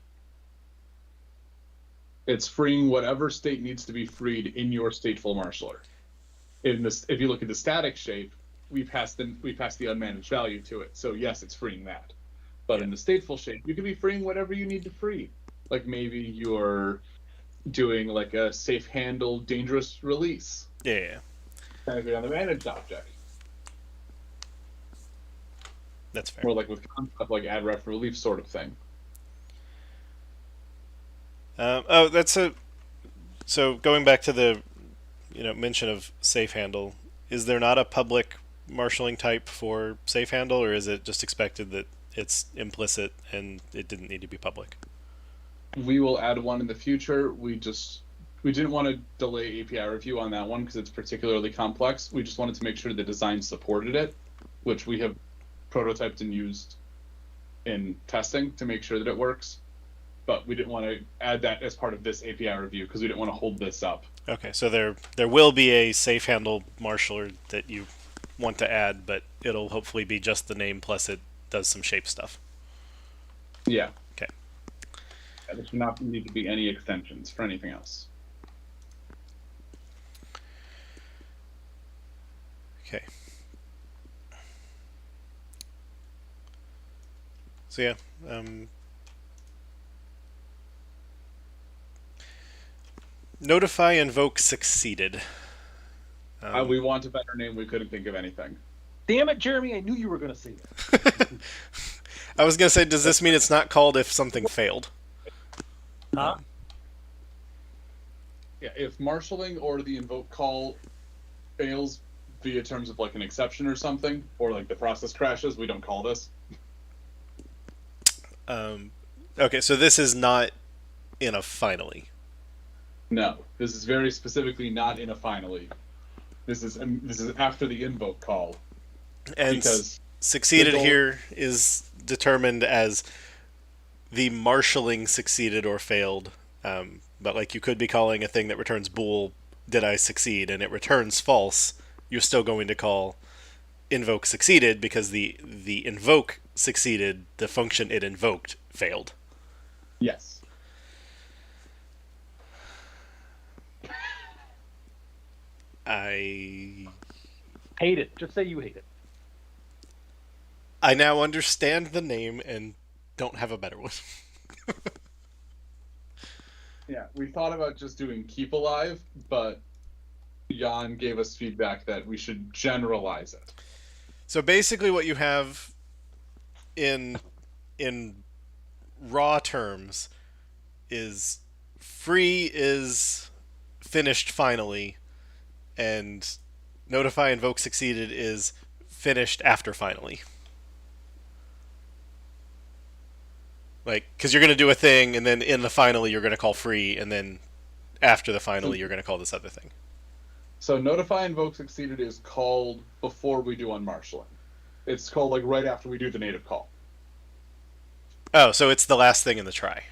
It's freeing whatever state needs to be freed in your stateful marshaler. If you look at the static shape, we passed the unmanaged value to it. So yes, it's freeing that. But in the stateful shape, you can be freeing whatever you need to free. Like maybe you're doing like a safe handle dangerous release. Yeah. Technically on the managed object. That's fair. More like with concept, like add ref relief sort of thing. So going back to the mention of safe handle, is there not a public marshalling type for safe handle, or is it just expected that it's implicit and it didn't need to be public? We will add one in the future. We didn't want to delay API review on that one because it's particularly complex. We just wanted to make sure the design supported it, which we have prototyped and used in testing to make sure that it works. But we didn't want to add that as part of this API review because we didn't want to hold this up. Okay, so there will be a safe handle marshaller that you want to add, but it'll hopefully be just the name plus it does some shape stuff. Yeah. Okay. Yeah, there should not need to be any extensions for anything else. Okay. So yeah, notify invoke succeeded. We want a better name. We couldn't think of anything. Damn it, Jeremy! I knew you were going to say that. I was gonna say, does this mean it's not called if something failed? Huh? Yeah, if marshalling or the invoke call fails via terms of like an exception or something, or like the process crashes, we don't call this. Okay, so this is not in a finally. No, this is very specifically not in a finally. This is after the invoke call. And because succeeded here is determined as the marshalling succeeded or failed. But like you could be calling a thing that returns bool, did I succeed? And it returns false. You're still going to call invoke succeeded because the invoke succeeded, the function it invoked failed. Yes. I Hate it. Just say you hate it. now understand the name and don't have a better one. Yeah, we thought about just doing keep alive, but Jan gave us feedback that we should generalize it. So basically, what you have in raw terms is free is finished finally, and notify invoke succeeded is finished after finally. Like, because you're going to do a thing, and then in the finally you're going to call free, and then after the finally you're going to call this other thing. So notify invoke succeeded is called before we do unmarshaling. It's called like right after we do the native call. Oh, so it's the last thing in the try,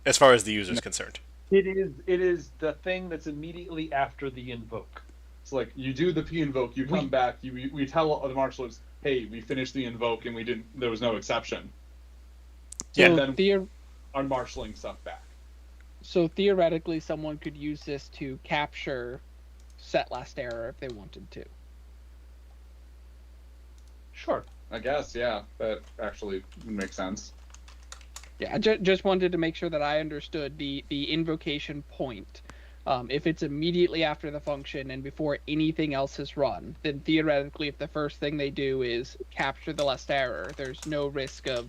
as far as the user's concerned. It is the thing that's immediately after the invoke. It's like you do the p invoke, you come back, we tell the marshallers, hey, we finished the invoke and there was no exception. So Yeah. And then unmarshaling stuff back. So theoretically, someone could use this to capture set last error if they wanted to. Sure. I guess, yeah, that actually makes sense. Yeah, I just wanted to make sure that I understood the invocation point. If it's immediately after the function and before anything else is run, then theoretically, if the first thing they do is capture the last error, there's no risk of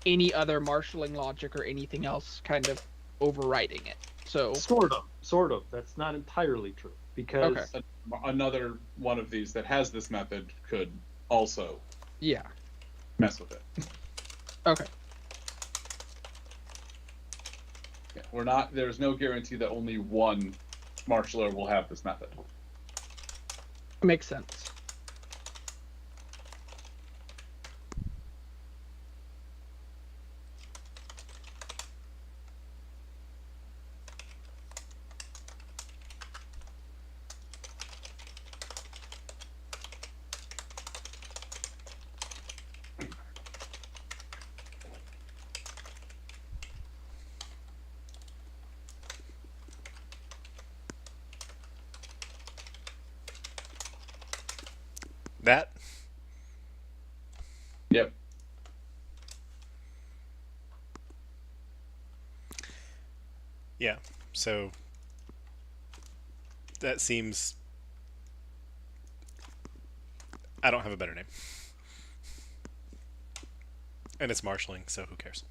any other marshalling logic or anything else kind of overriding it. So Sort of. That's not entirely true because Okay. Another one of these that has this method could also yeah, mess with it. okay. Yeah, there's no guarantee that only one marshaller will have this method. Makes sense. That? Yep. Yeah. So that seems. I don't have a better name. And it's marshalling, so who cares?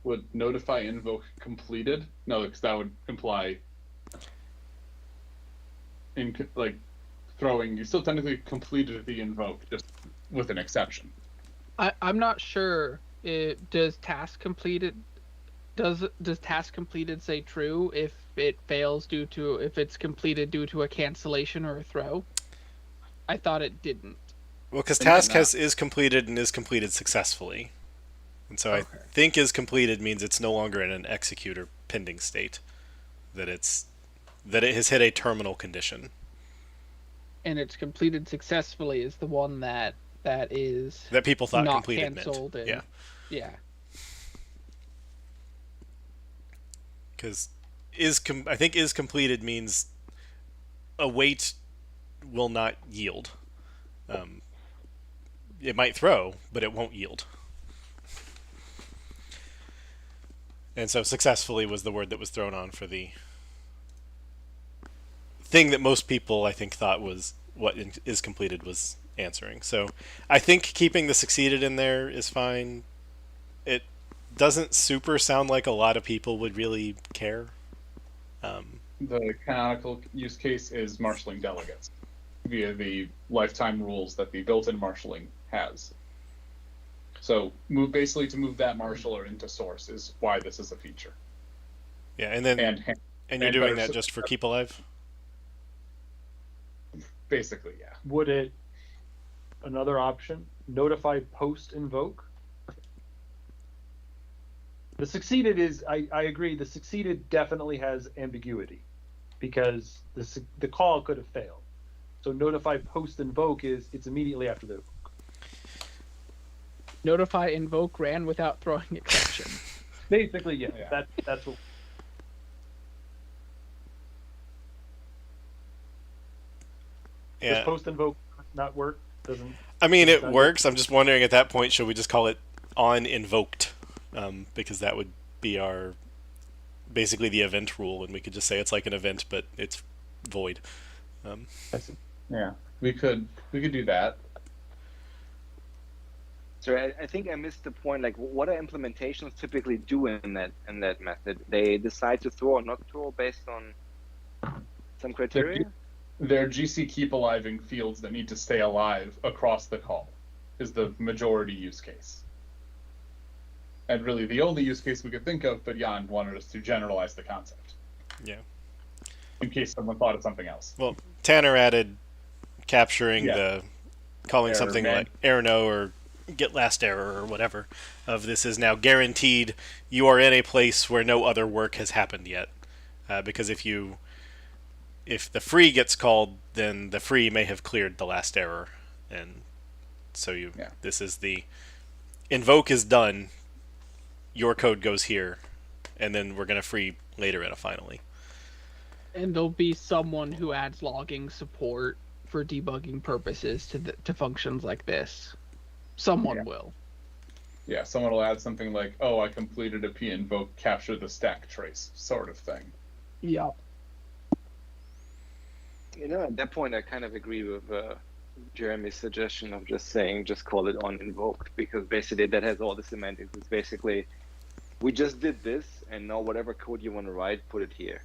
Would notify invoke completed? No, because that would imply throwing. You still technically completed the invoke, just with an exception. I'm not sure. Does task completed say true if it fails if it's completed due to a cancellation or a throw? I thought it didn't. Well, because It might task not. is completed and is completed successfully. And so Okay. I think is completed means it's no longer in an execute or pending state. That it has hit a terminal condition. And it's completed successfully is the one that is That people thought not completed canceled. meant. And, Yeah. Yeah. Because I think is completed means await will not yield. It might throw, but it won't yield. And so successfully was the word that was thrown on for the thing that most people, I think, thought was what is completed was answering. So I think keeping the succeeded in there is fine. It doesn't super sound like a lot of people would really care. The canonical use case is marshalling delegates via the lifetime rules that the built-in marshalling has. So basically to move that marshaller into source is why this is a feature. Yeah, and then And you're doing better that just for keep alive? basically, yeah. would it another option notify post invoke? The succeeded is I agree. The succeeded definitely has ambiguity because the call could have failed. So notify post invoke it's immediately after the invoke. Notify invoke ran without throwing exception. Basically, yeah. Yeah. That's what. Does Yeah. post invoke not work? Doesn't. I mean, it doesn't- works. I'm just wondering at that point, should we just call it on invoked? Because that would be our basically the event rule, and we could just say it's like an event, but it's void. Yeah, we could do that. So I think I missed the point. Like, what do implementations typically do in that method? They decide to throw or not throw based on some criteria. They're GC keep aliving fields that need to stay alive across the call is the majority use case. And really the only use case we could think of, but Jan wanted us to generalize the concept. Yeah. In case someone thought of something else. Well, Tanner added capturing the calling Error something man. like error no or get last error or whatever of this is now guaranteed you are in a place where no other work has happened yet. Because if the free gets called, then the free may have cleared the last error, and so this is the invoke is done. Your code goes here, and then we're gonna free later at a finally. And there'll be someone who adds logging support for debugging purposes to functions like this. Someone will. Yeah, someone will add something like, "Oh, I completed a p invoke, capture the stack trace," sort of thing. Yeah. At that point, I kind of agree with Jeremy's suggestion of just call it on invoked, because basically that has all the semantics. It's basically, we just did this, and now whatever code you want to write, put it here.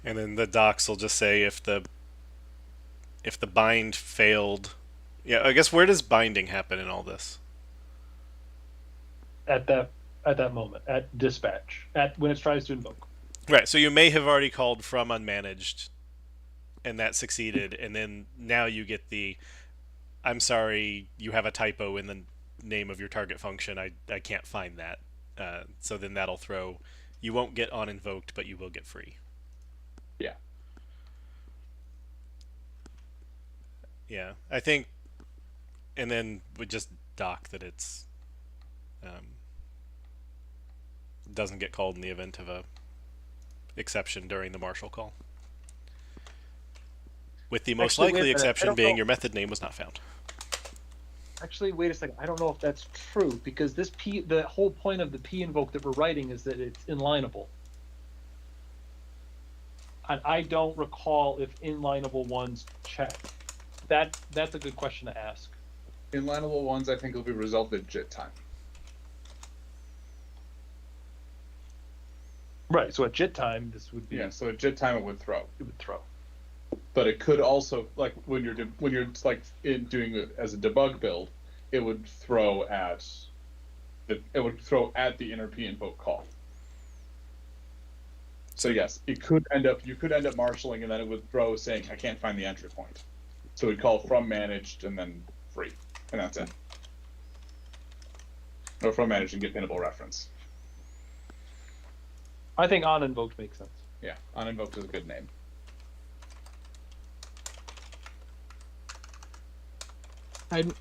And then the docs will just say if the bind failed. Yeah, I guess where does binding happen in all this? At that moment, at dispatch, when it tries to invoke. Right, so you may have already called from unmanaged, and that succeeded, and then now you get the, I'm sorry, you have a typo in the name of your target function, I can't find that. So then that'll throw, you won't get on invoked, but you will get free. Yeah. Yeah, I think, and then we just dock that it's doesn't get called in the event of a exception during the marshal call. With the most Actually, wait a likely minute. I exception don't being know. your method name was not found. Actually, wait a second. I don't know if that's true, because the whole point of the p invoke that we're writing is that it's inlineable. And I don't recall if inlineable ones check. That's a good question to ask. Inlineable ones, I think, will be resolved at JIT time. Right. So at JIT time, this would be. Yeah, so at JIT time it would throw. It would throw. But it could also, like when you're like doing it as a debug build, it would throw at the inner p invoke call. So yes, you could end up marshaling, and then it would throw saying, "I can't find the entry point." So we'd call from managed and then free, and that's it. Or from managed and get pinnable reference. I think on invoked makes sense. Yeah, uninvoked is a good name.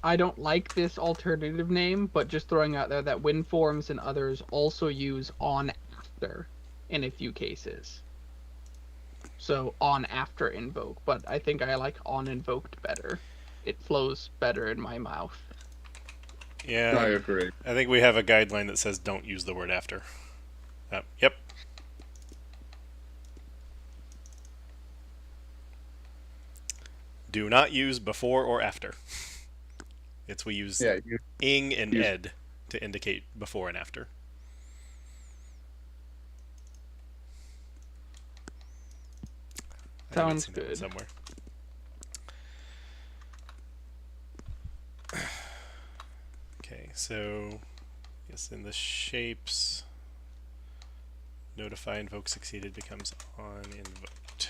I don't like this alternative name, but just throwing out there that WinForms and others also use on after in a few cases. So on after invoke, but I think I like on invoked better. It flows better in my mouth. Yeah, I agree. I think we have a guideline that says don't use the word after. Yep. Do not use before or after. We use ing and ed to indicate before and after. Sounds good. Somewhere. Okay, so yes, in the shapes, notify invoke succeeded becomes on invoked.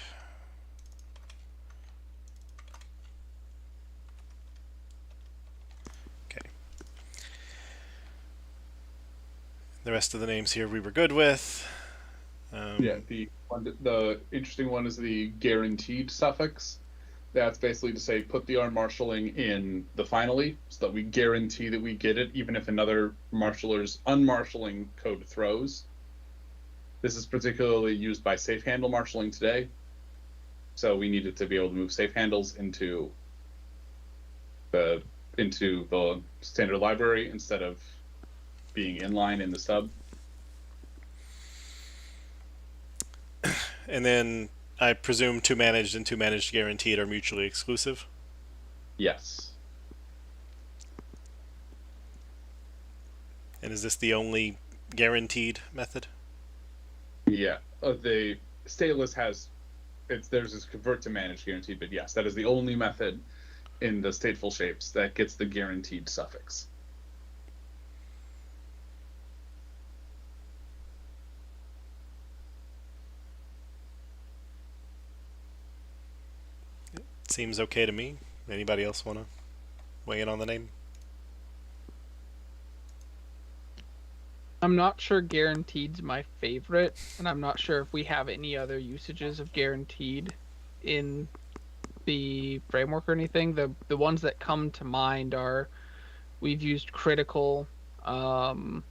Okay. The rest of the names here we were good with. The interesting one is the guaranteed suffix. That's basically to say put the unmarshalling in the finally, so that we guarantee that we get it, even if another marshaller's unmarshalling code throws. This is particularly used by safe handle marshalling today. So we needed to be able to move safe handles into the standard library instead of being inline in the stub. And then I presume to managed and to managed guaranteed are mutually exclusive. Yes. And is this the only guaranteed method? Yeah. The stateless has theirs is convert to managed guaranteed, but yes, that is the only method in the stateful shapes that gets the guaranteed suffix. Seems okay to me. Anybody else want to weigh in on the name? I'm not sure guaranteed's my favorite, and I'm not sure if we have any other usages of guaranteed in the framework or anything. The ones that come to mind are we've used critical. There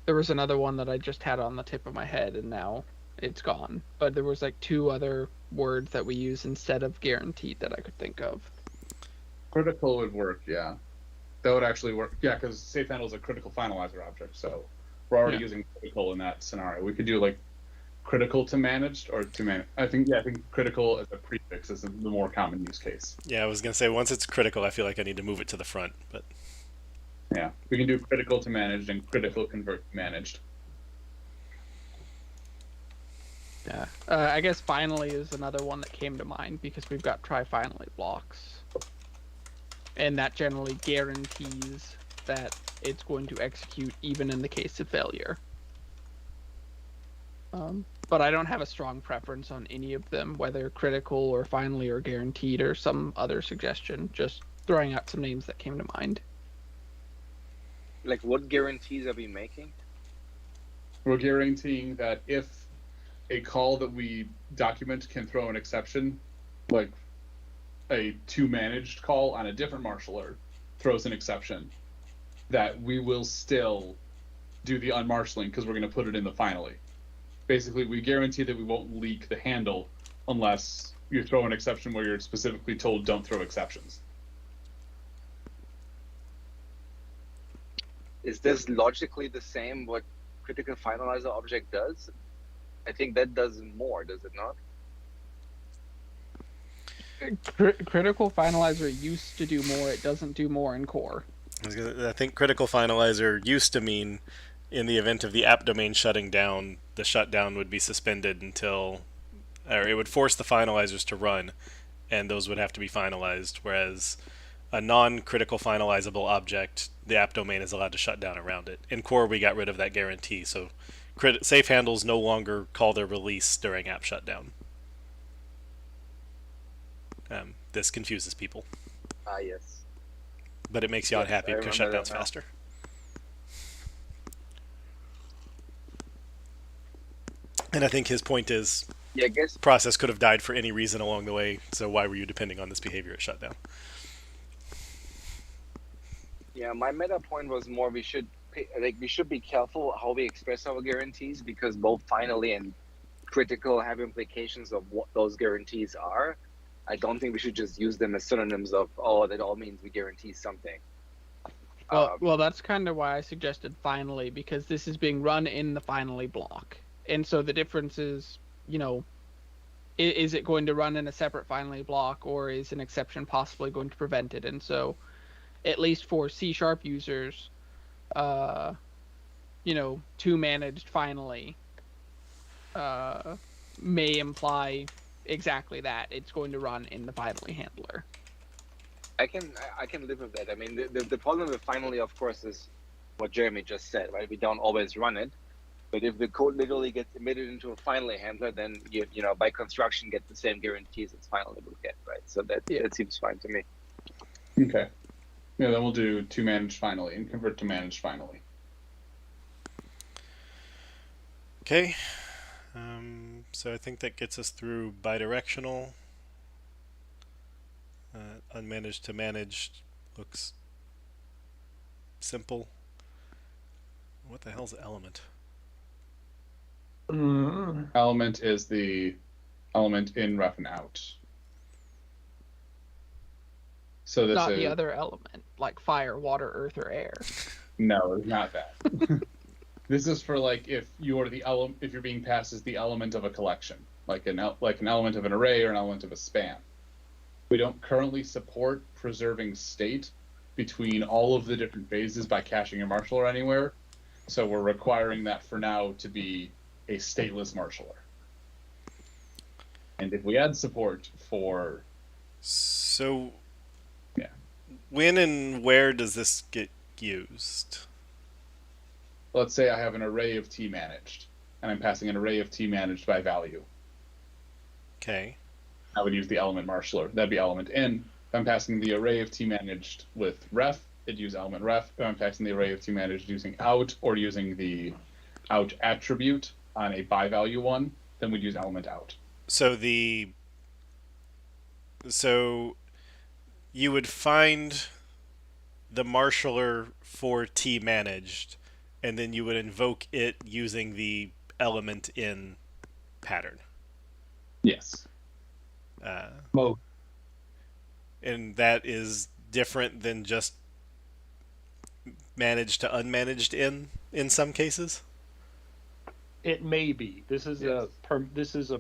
was another one that I just had on the tip of my head, and now it's gone. But there was like 2 other words that we use instead of guaranteed that I could think of. Critical would work, yeah. That would actually work, yeah, because safe handle is a critical finalizer object, so we're already using critical in that scenario. We could do like critical to managed or to manage. I think critical as a prefix is the more common use case. Yeah, I was gonna say once it's critical, I feel like I need to move it to the front, but yeah, we can do critical to managed and critical convert to managed. Yeah, I guess finally is another one that came to mind because we've got try finally blocks. And that generally guarantees that it's going to execute even in the case of failure. But I don't have a strong preference on any of them, whether critical or finally or guaranteed or some other suggestion. Just throwing out some names that came to mind. Like, what guarantees are we making? We're guaranteeing that if a call that we document can throw an exception, like a to managed call on a different marshaller throws an exception, that we will still do the unmarshalling because we're going to put it in the finally. Basically, we guarantee that we won't leak the handle unless you throw an exception where you're specifically told don't throw exceptions. Is this logically the same what critical finalizer object does? I think that does more, does it not? Critical finalizer used to do more. It doesn't do more in core. I think critical finalizer used to mean in the event of the app domain shutting down, the shutdown would be suspended until, or it would force the finalizers to run, and those would have to be finalized, whereas a non-critical finalizable object, the app domain is allowed to shut down around it. In core, we got rid of that guarantee, so safe handles no longer call their release during app shutdown. This confuses people. Yes. But it makes Yod happy because shutdown's faster. And I think his point is, yeah, I guess the process could have died for any reason along the way, so why were you depending on this behavior at shutdown? Yeah, my meta point was more we should be careful how we express our guarantees because both finally and critical have implications of what those guarantees are. I don't think we should just use them as synonyms of, oh, that all means we guarantee something. Well, that's kind of why I suggested finally, because this is being run in the finally block. And so the difference is, is it going to run in a separate finally block, or is an exception possibly going to prevent it? And so, at least for C# users, to managed finally may imply exactly that. It's going to run in the finally handler. I can live with that. I mean, the problem with finally, of course, is what Jeremy just said, right? We don't always run it. But if the code literally gets emitted into a finally handler, then you by construction get the same guarantees as finally will get, right? So that seems fine to me. Okay. Yeah, then we'll do to manage finally and convert to manage finally. Okay. So I think that gets us through bidirectional. Unmanaged to managed looks simple. What the hell's element? Element is the element in ref and out. So this not is the other element, like fire, water, earth, or air. no, it's not that. This is for like if you are if you're being passed as the element of a collection, like an element of an array or an element of a span. We don't currently support preserving state between all of the different phases by caching a marshaller anywhere. So we're requiring that for now to be a stateless marshaller. And if we add support for... So, yeah, when and where does this get used? let's say I have an array of t managed, and I'm passing an array of t managed by value. Okay. I would use the element marshaller. That'd be element in. If I'm passing the array of t managed with ref, it'd use element ref. If I'm passing the array of t managed using out or using the out attribute on a by value one, then we'd use element out. So you would find the marshaller for t managed, and then you would invoke it using the element in pattern. Yes. Mode. And that is different than just managed to unmanaged in some cases. It may be. This is Yes. a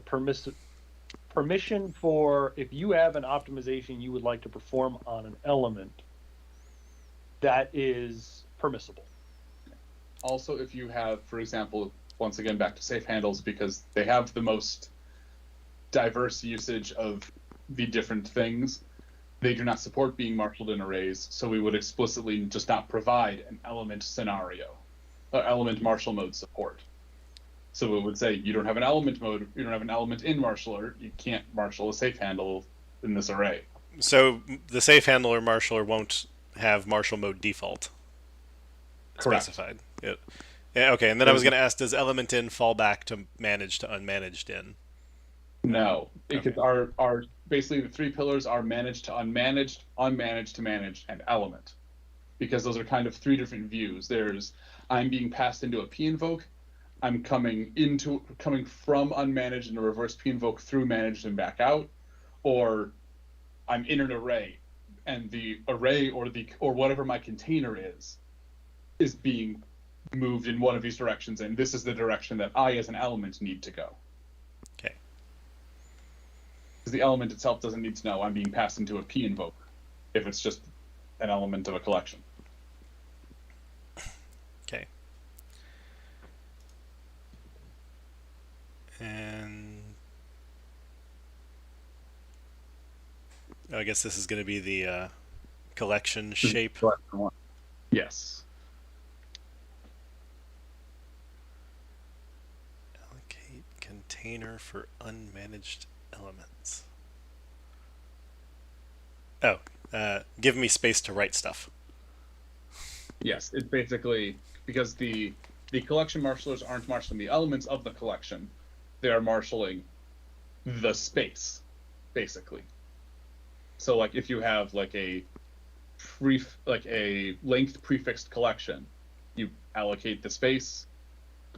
permission for if you have an optimization you would like to perform on an element that is permissible. Also, if you have, for example, once again back to safe handles, because they have the most diverse usage of the different things, they do not support being marshaled in arrays, so we would explicitly just not provide an element scenario or element marshal mode support. So it would say you don't have an element mode, you don't have an element in marshaller, you can't marshal a safe handle in this array. So the safe handler marshaller won't have marshal mode default Correct. specified. Yeah, okay, and then I was going to ask, does element in fall back to managed to unmanaged in? No, because our basically the three pillars are managed to unmanaged, unmanaged to managed, and element. Because those are kind of three different views. There's I'm being passed into a p invoke, I'm coming from unmanaged and a reverse p invoke through managed and back out, or I'm in an array and the array or whatever my container is being moved in one of these directions, and this is the direction that I as an element need to go. Okay. Because the element itself doesn't need to know I'm being passed into a p invoke if it's just an element of a collection. Okay. And I guess this is going to be the collection shape. Yes. Allocate container for unmanaged elements. Oh, give me space to write stuff. Yes, it's basically because the collection marshalers aren't marshaling the elements of the collection; they are marshaling the space, basically. So, like, if you have like a length prefixed collection, you allocate the space,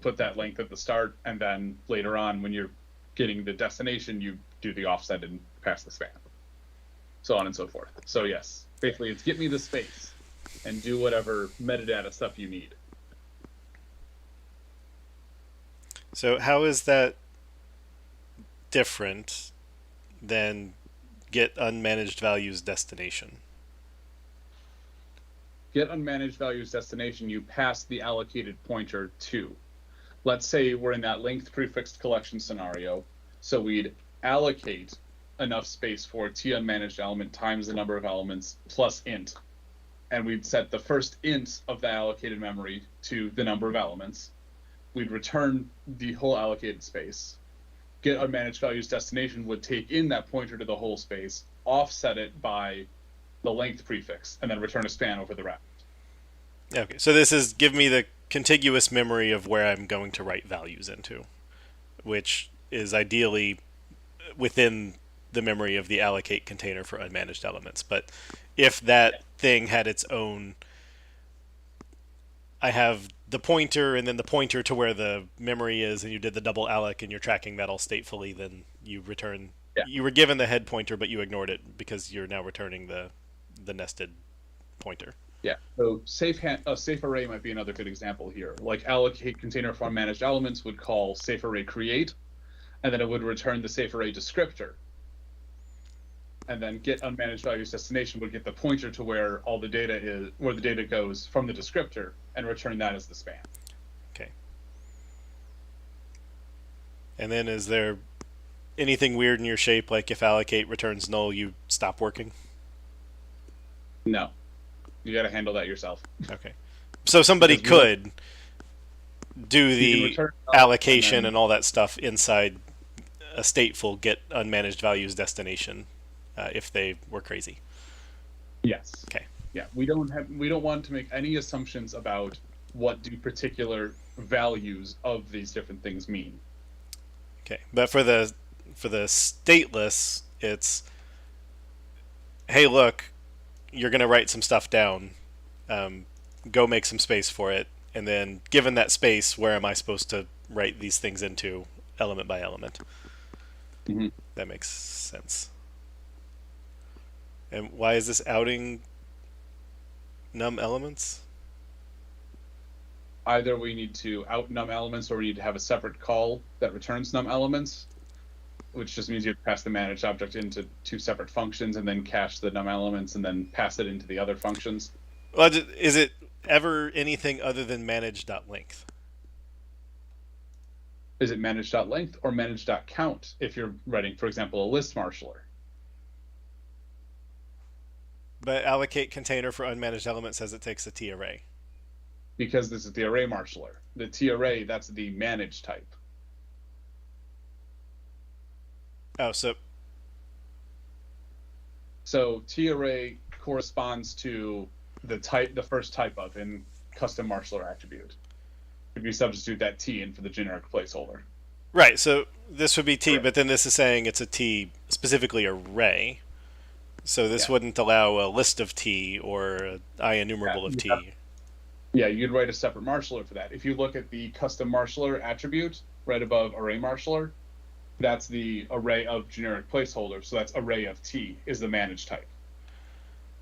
put that length at the start, and then later on, when you're getting the destination, you do the offset and pass the span, so on and so forth. So yes, basically, it's get me the space and do whatever metadata stuff you need. So how is that different than get unmanaged values destination? Get unmanaged values destination, you pass the allocated pointer to. Let's say we're in that length prefixed collection scenario, so we'd allocate enough space for t unmanaged element times the number of elements plus int. And we'd set the first int of the allocated memory to the number of elements. We'd return the whole allocated space. Get unmanaged values destination would take in that pointer to the whole space, offset it by the length prefix, and then return a span over the rest. Okay, so this is give me the contiguous memory of where I'm going to write values into, which is ideally within the memory of the allocate container for unmanaged elements. But if that thing had its own, I have the pointer and then the pointer to where the memory is, and you did the double alloc and you're tracking that all statefully, then you return. Yeah. You were given the head pointer, but you ignored it because you're now returning the nested pointer. Yeah. So a safe array might be another good example here. Like allocate container for unmanaged elements would call safe array create, and then it would return the safe array descriptor. And then get unmanaged values destination would get the pointer to where all the data is, where the data goes from the descriptor, and return that as the span. Okay. And then is there anything weird in your shape, like if allocate returns null, you stop working? No. You got to handle that yourself. Okay. So somebody Because we could do You can the return null allocation and then- and all that stuff inside a stateful get unmanaged values destination if they were crazy. Yes. Okay. Yeah, we don't want to make any assumptions about what do particular values of these different things mean. Okay. But for the stateless, it's, hey, look, you're going to write some stuff down. Go make some space for it. And then, given that space, where am I supposed to write these things into, element by element? Mm-hmm. That makes sense. And why is this outing num elements? Either we need to out num elements, or we need to have a separate call that returns num elements, which just means you have to pass the managed object into two separate functions and then cache the num elements and then pass it into the other functions. Well, is it ever anything other than manage.length? Is it manage.length or manage.count if you're writing, for example, a list marshaller? But allocate container for unmanaged element says it takes a T array. Because this is the array marshaller. The T array, that's the manage type. Oh, so T array corresponds to the first type of in custom marshaller attribute. If you substitute that T in for the generic placeholder. right. So this would be T, Correct. but then this is saying it's a T specifically array. So this Yeah. wouldn't allow a list of T or an I enumerable of T. Yeah, you'd write a separate marshaller for that. If you look at the custom marshaller attribute right above array marshaller, that's the array of generic placeholder. So that's array of T is the managed type.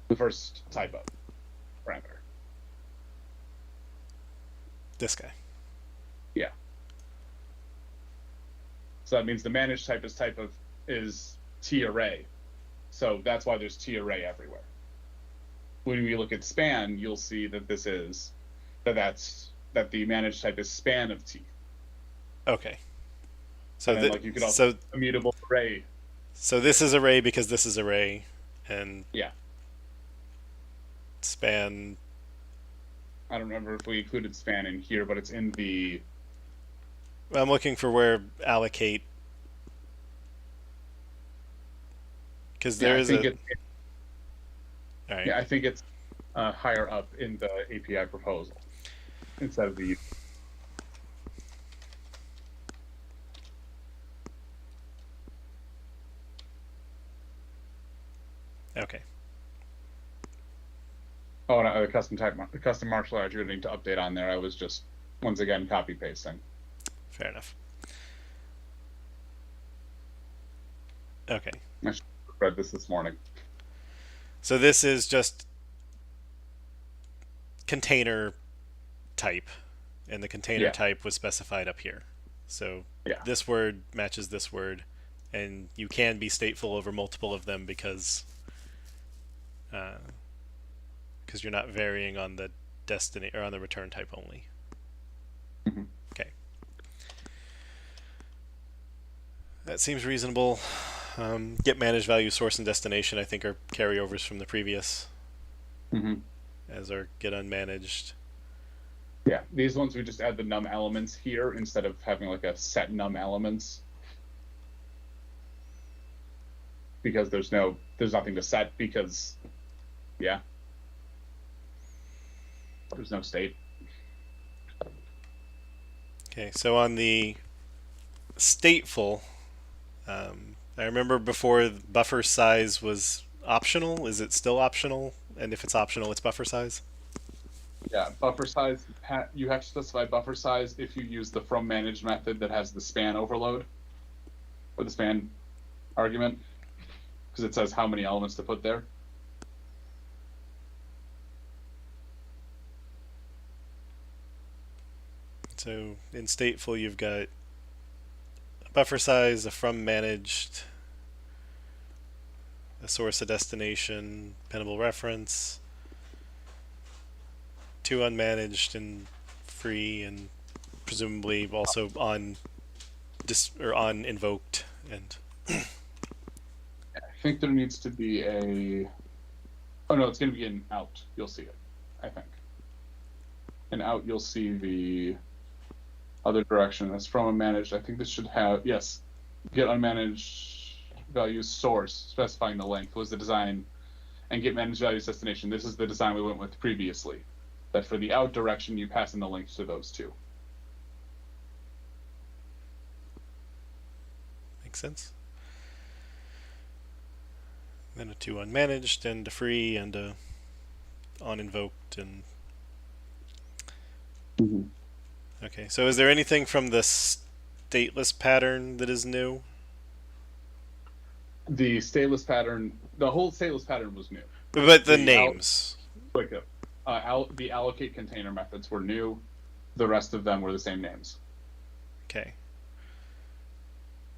The first type of parameter. This guy. Yeah. So that means the managed type is T array. So that's why there's T array everywhere. When we look at span, you'll see that that the managed type is span of T. Okay. So And then, like, you could also immutable array. So this is array because this is array, and Yeah. span. I don't remember if we included span in here, but it's in the. I'm looking for where allocate, because there is all right. Yeah, I think it's higher up in the API proposal instead of the. Okay. Oh, no, the custom marshaller attribute I need to update on there. I was just once again copy pasting. Fair enough. Okay. I should have read this morning. So this is just container type, and the container Yeah. type was specified up here. So Yeah. this word matches this word, and you can be stateful over multiple of them because you're not varying on the destiny or on the return type only. Mhm. Okay. That seems reasonable. Get managed value source and destination I think are carryovers from the previous, as are get unmanaged. Yeah, these ones we just add the num elements here instead of having like a set num elements. Because there's nothing to set because, yeah, there's no state. Okay, so on the stateful, I remember before buffer size was optional. Is it still optional? And if it's optional, it's buffer size? Yeah, buffer size, you have to specify buffer size if you use the from managed method that has the span overload, or the span argument, because it says how many elements to put there. So in stateful, you've got a buffer size, a from managed, a source, a destination, pinnable reference, 2 unmanaged and free, and presumably also on on invoked. And I think there needs to be a. Oh no, it's going to be an out. You'll see it, I think. And out, you'll see the other direction. That's from unmanaged. I think this should have, yes, get unmanaged values source, specifying the length was the design, and get managed values destination. This is the design we went with previously. That for the out direction, you pass in the links to those two. makes sense. Then a 2 unmanaged and a free and a on invoked and. Okay, so is there anything from the stateless pattern that is new? The stateless pattern, the whole stateless pattern was new. But the names. The allocate container methods were new. The rest of them were the same names. Okay.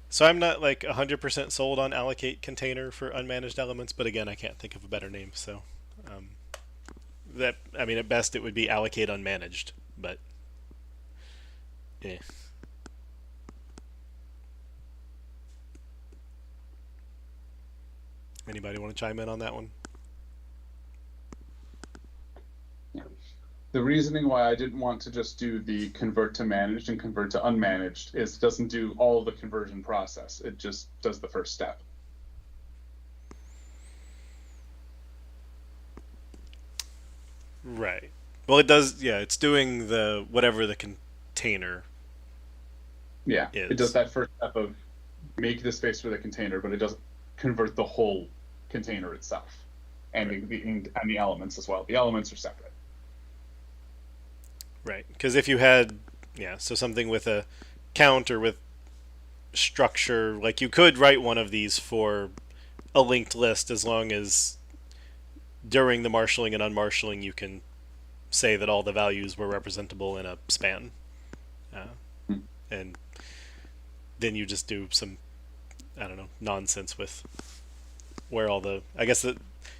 So I'm not like 100% sold on allocate container for unmanaged elements, but again, I can't think of a better name. So that, I mean, at best it would be allocate unmanaged, but yeah. Anybody want to chime in on that one? The reasoning why I didn't want to just do the convert to managed and convert to unmanaged is it doesn't do all the conversion process. It just does the first step. Right. Well, it does. Yeah, it's doing the whatever the container. Yeah, it does that first step of make the space for the container, but it doesn't convert the whole container itself and the elements as well. The elements are separate. Right, because if you had, so something with a count or with structure, like you could write one of these for a linked list as long as during the marshalling and unmarshalling you can say that all the values were representable in a span. And then you just do some, I don't know, nonsense with where all the, I guess that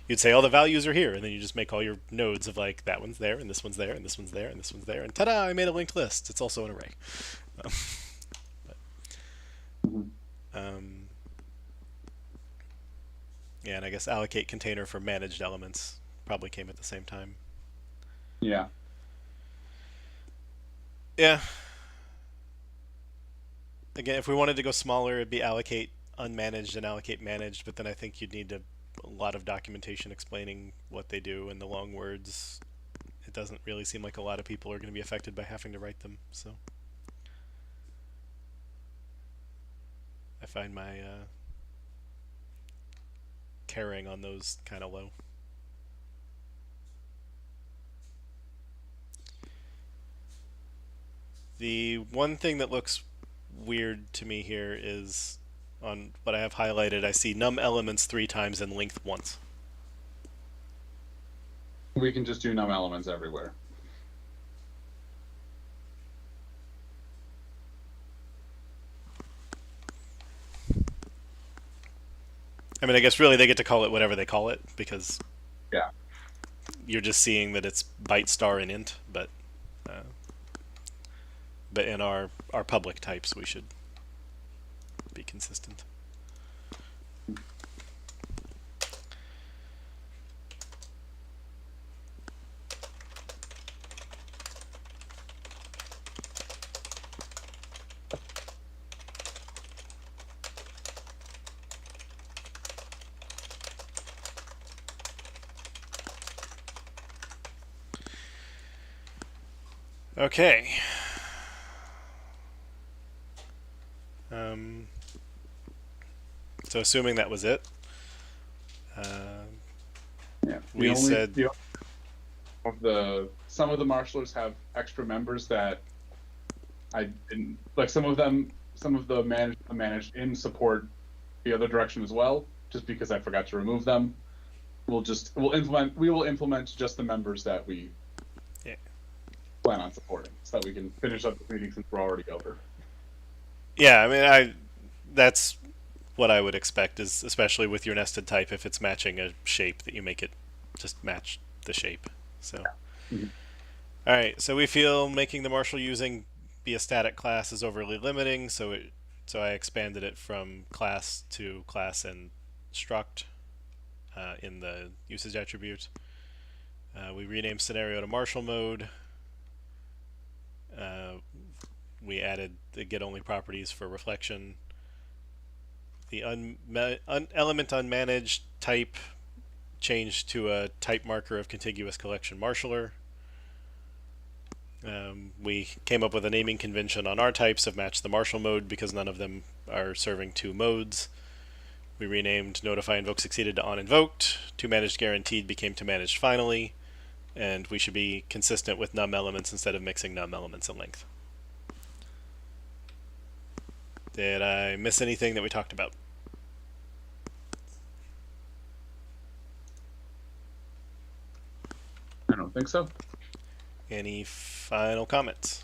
you'd say all the values are here, and then you just make all your nodes of like that one's there, and this one's there, and this one's there, and this one's there, and ta-da! I made a linked list. It's also an array. Yeah, and I guess allocate container for managed elements probably came at the same time. Yeah. Yeah. Again, if we wanted to go smaller, it'd be allocate unmanaged and allocate managed, but then I think you'd need a lot of documentation explaining what they do, and the long words, it doesn't really seem like a lot of people are going to be affected by having to write them, so I find my caring on those kind of low. The one thing that looks weird to me here is on what I have highlighted, I see num elements 3 times and length once. We can just do num elements everywhere. I mean, I guess really they get to call it whatever they call it, because yeah, you're just seeing that it's byte star and int, but in our public types we should be consistent. Okay. So assuming that was it, yeah. We said some of the marshalers have extra members that I didn't like. Some of the managed in support the other direction as well, just because I forgot to remove them. We will implement just the members that we plan on supporting, so that we can finish up the meeting since we're already over. Yeah, I mean, that's what I would expect, is especially with your nested type, if it's matching a shape, that you make it just match the shape. So, all right. So we feel making the marshal using be a static class is overly limiting, so I expanded it from class to class and struct in the usage attribute. We renamed scenario to marshal mode. We added the get only properties for reflection. The element unmanaged type changed to a type marker of contiguous collection marshaller. We came up with a naming convention on our types of match the marshal mode because none of them are serving two modes. We renamed notify invoke succeeded to on invoked. To managed guaranteed became to managed finally. And we should be consistent with num elements instead of mixing num elements in length. Did I miss anything that we talked about? I don't think so. Any final comments?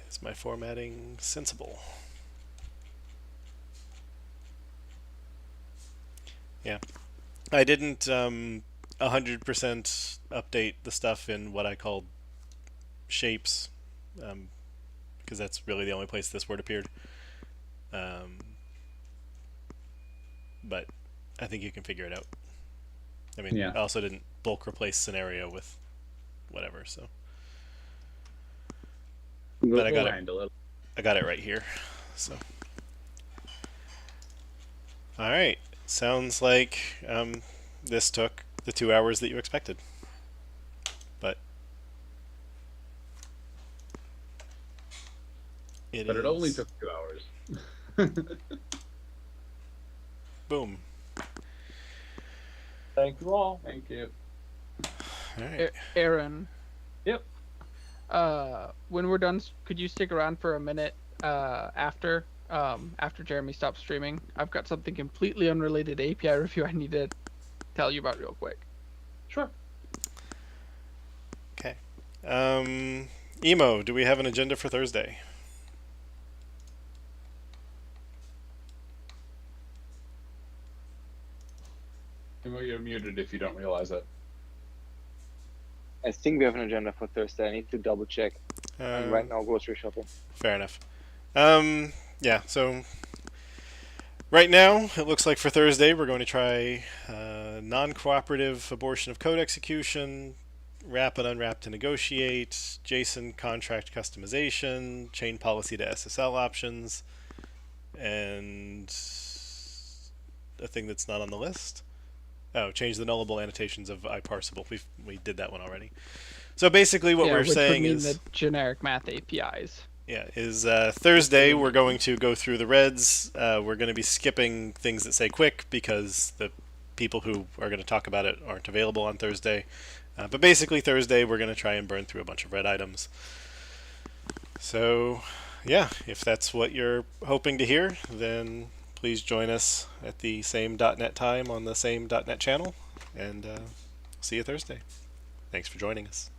Is my formatting sensible? Yeah. I didn't 100% update the stuff in what I called shapes, because that's really the only place this word appeared. But I think you can figure it out. I mean, Yeah. I also didn't bulk replace scenario with whatever, so. But I got it right here. So. All right. Sounds like this took the 2 hours that you expected. But It only took 2 hours. Boom. Thank you all. Thank you. All right. Aaron. Yep. When we're done, could you stick around for a minute after Jeremy stops streaming? I've got something completely unrelated to API review I need to tell you about real quick. Sure. Okay. Emo, do we have an agenda for Thursday? You're muted if you don't realize it. I think we have an agenda for Thursday. I need to double check. I'm right now grocery shopping. Fair enough. Yeah, so right now it looks like for Thursday we're going to try non-cooperative abortion of code execution, wrap and unwrap to negotiate, JSON contract customization, chain policy to SSL options, and a thing that's not on the list. Oh, change the nullable annotations of iparsable. We did that one already. So basically what we're saying would mean is the generic math APIs. Yeah, is Thursday we're going to go through the reds. We're going to be skipping things that say quick because the people who are going to talk about it aren't available on Thursday. But basically Thursday we're going to try and burn through a bunch of red items. So yeah, if that's what you're hoping to hear, then please join us at the same .NET time on the same .NET channel, and see you Thursday. Thanks for joining us.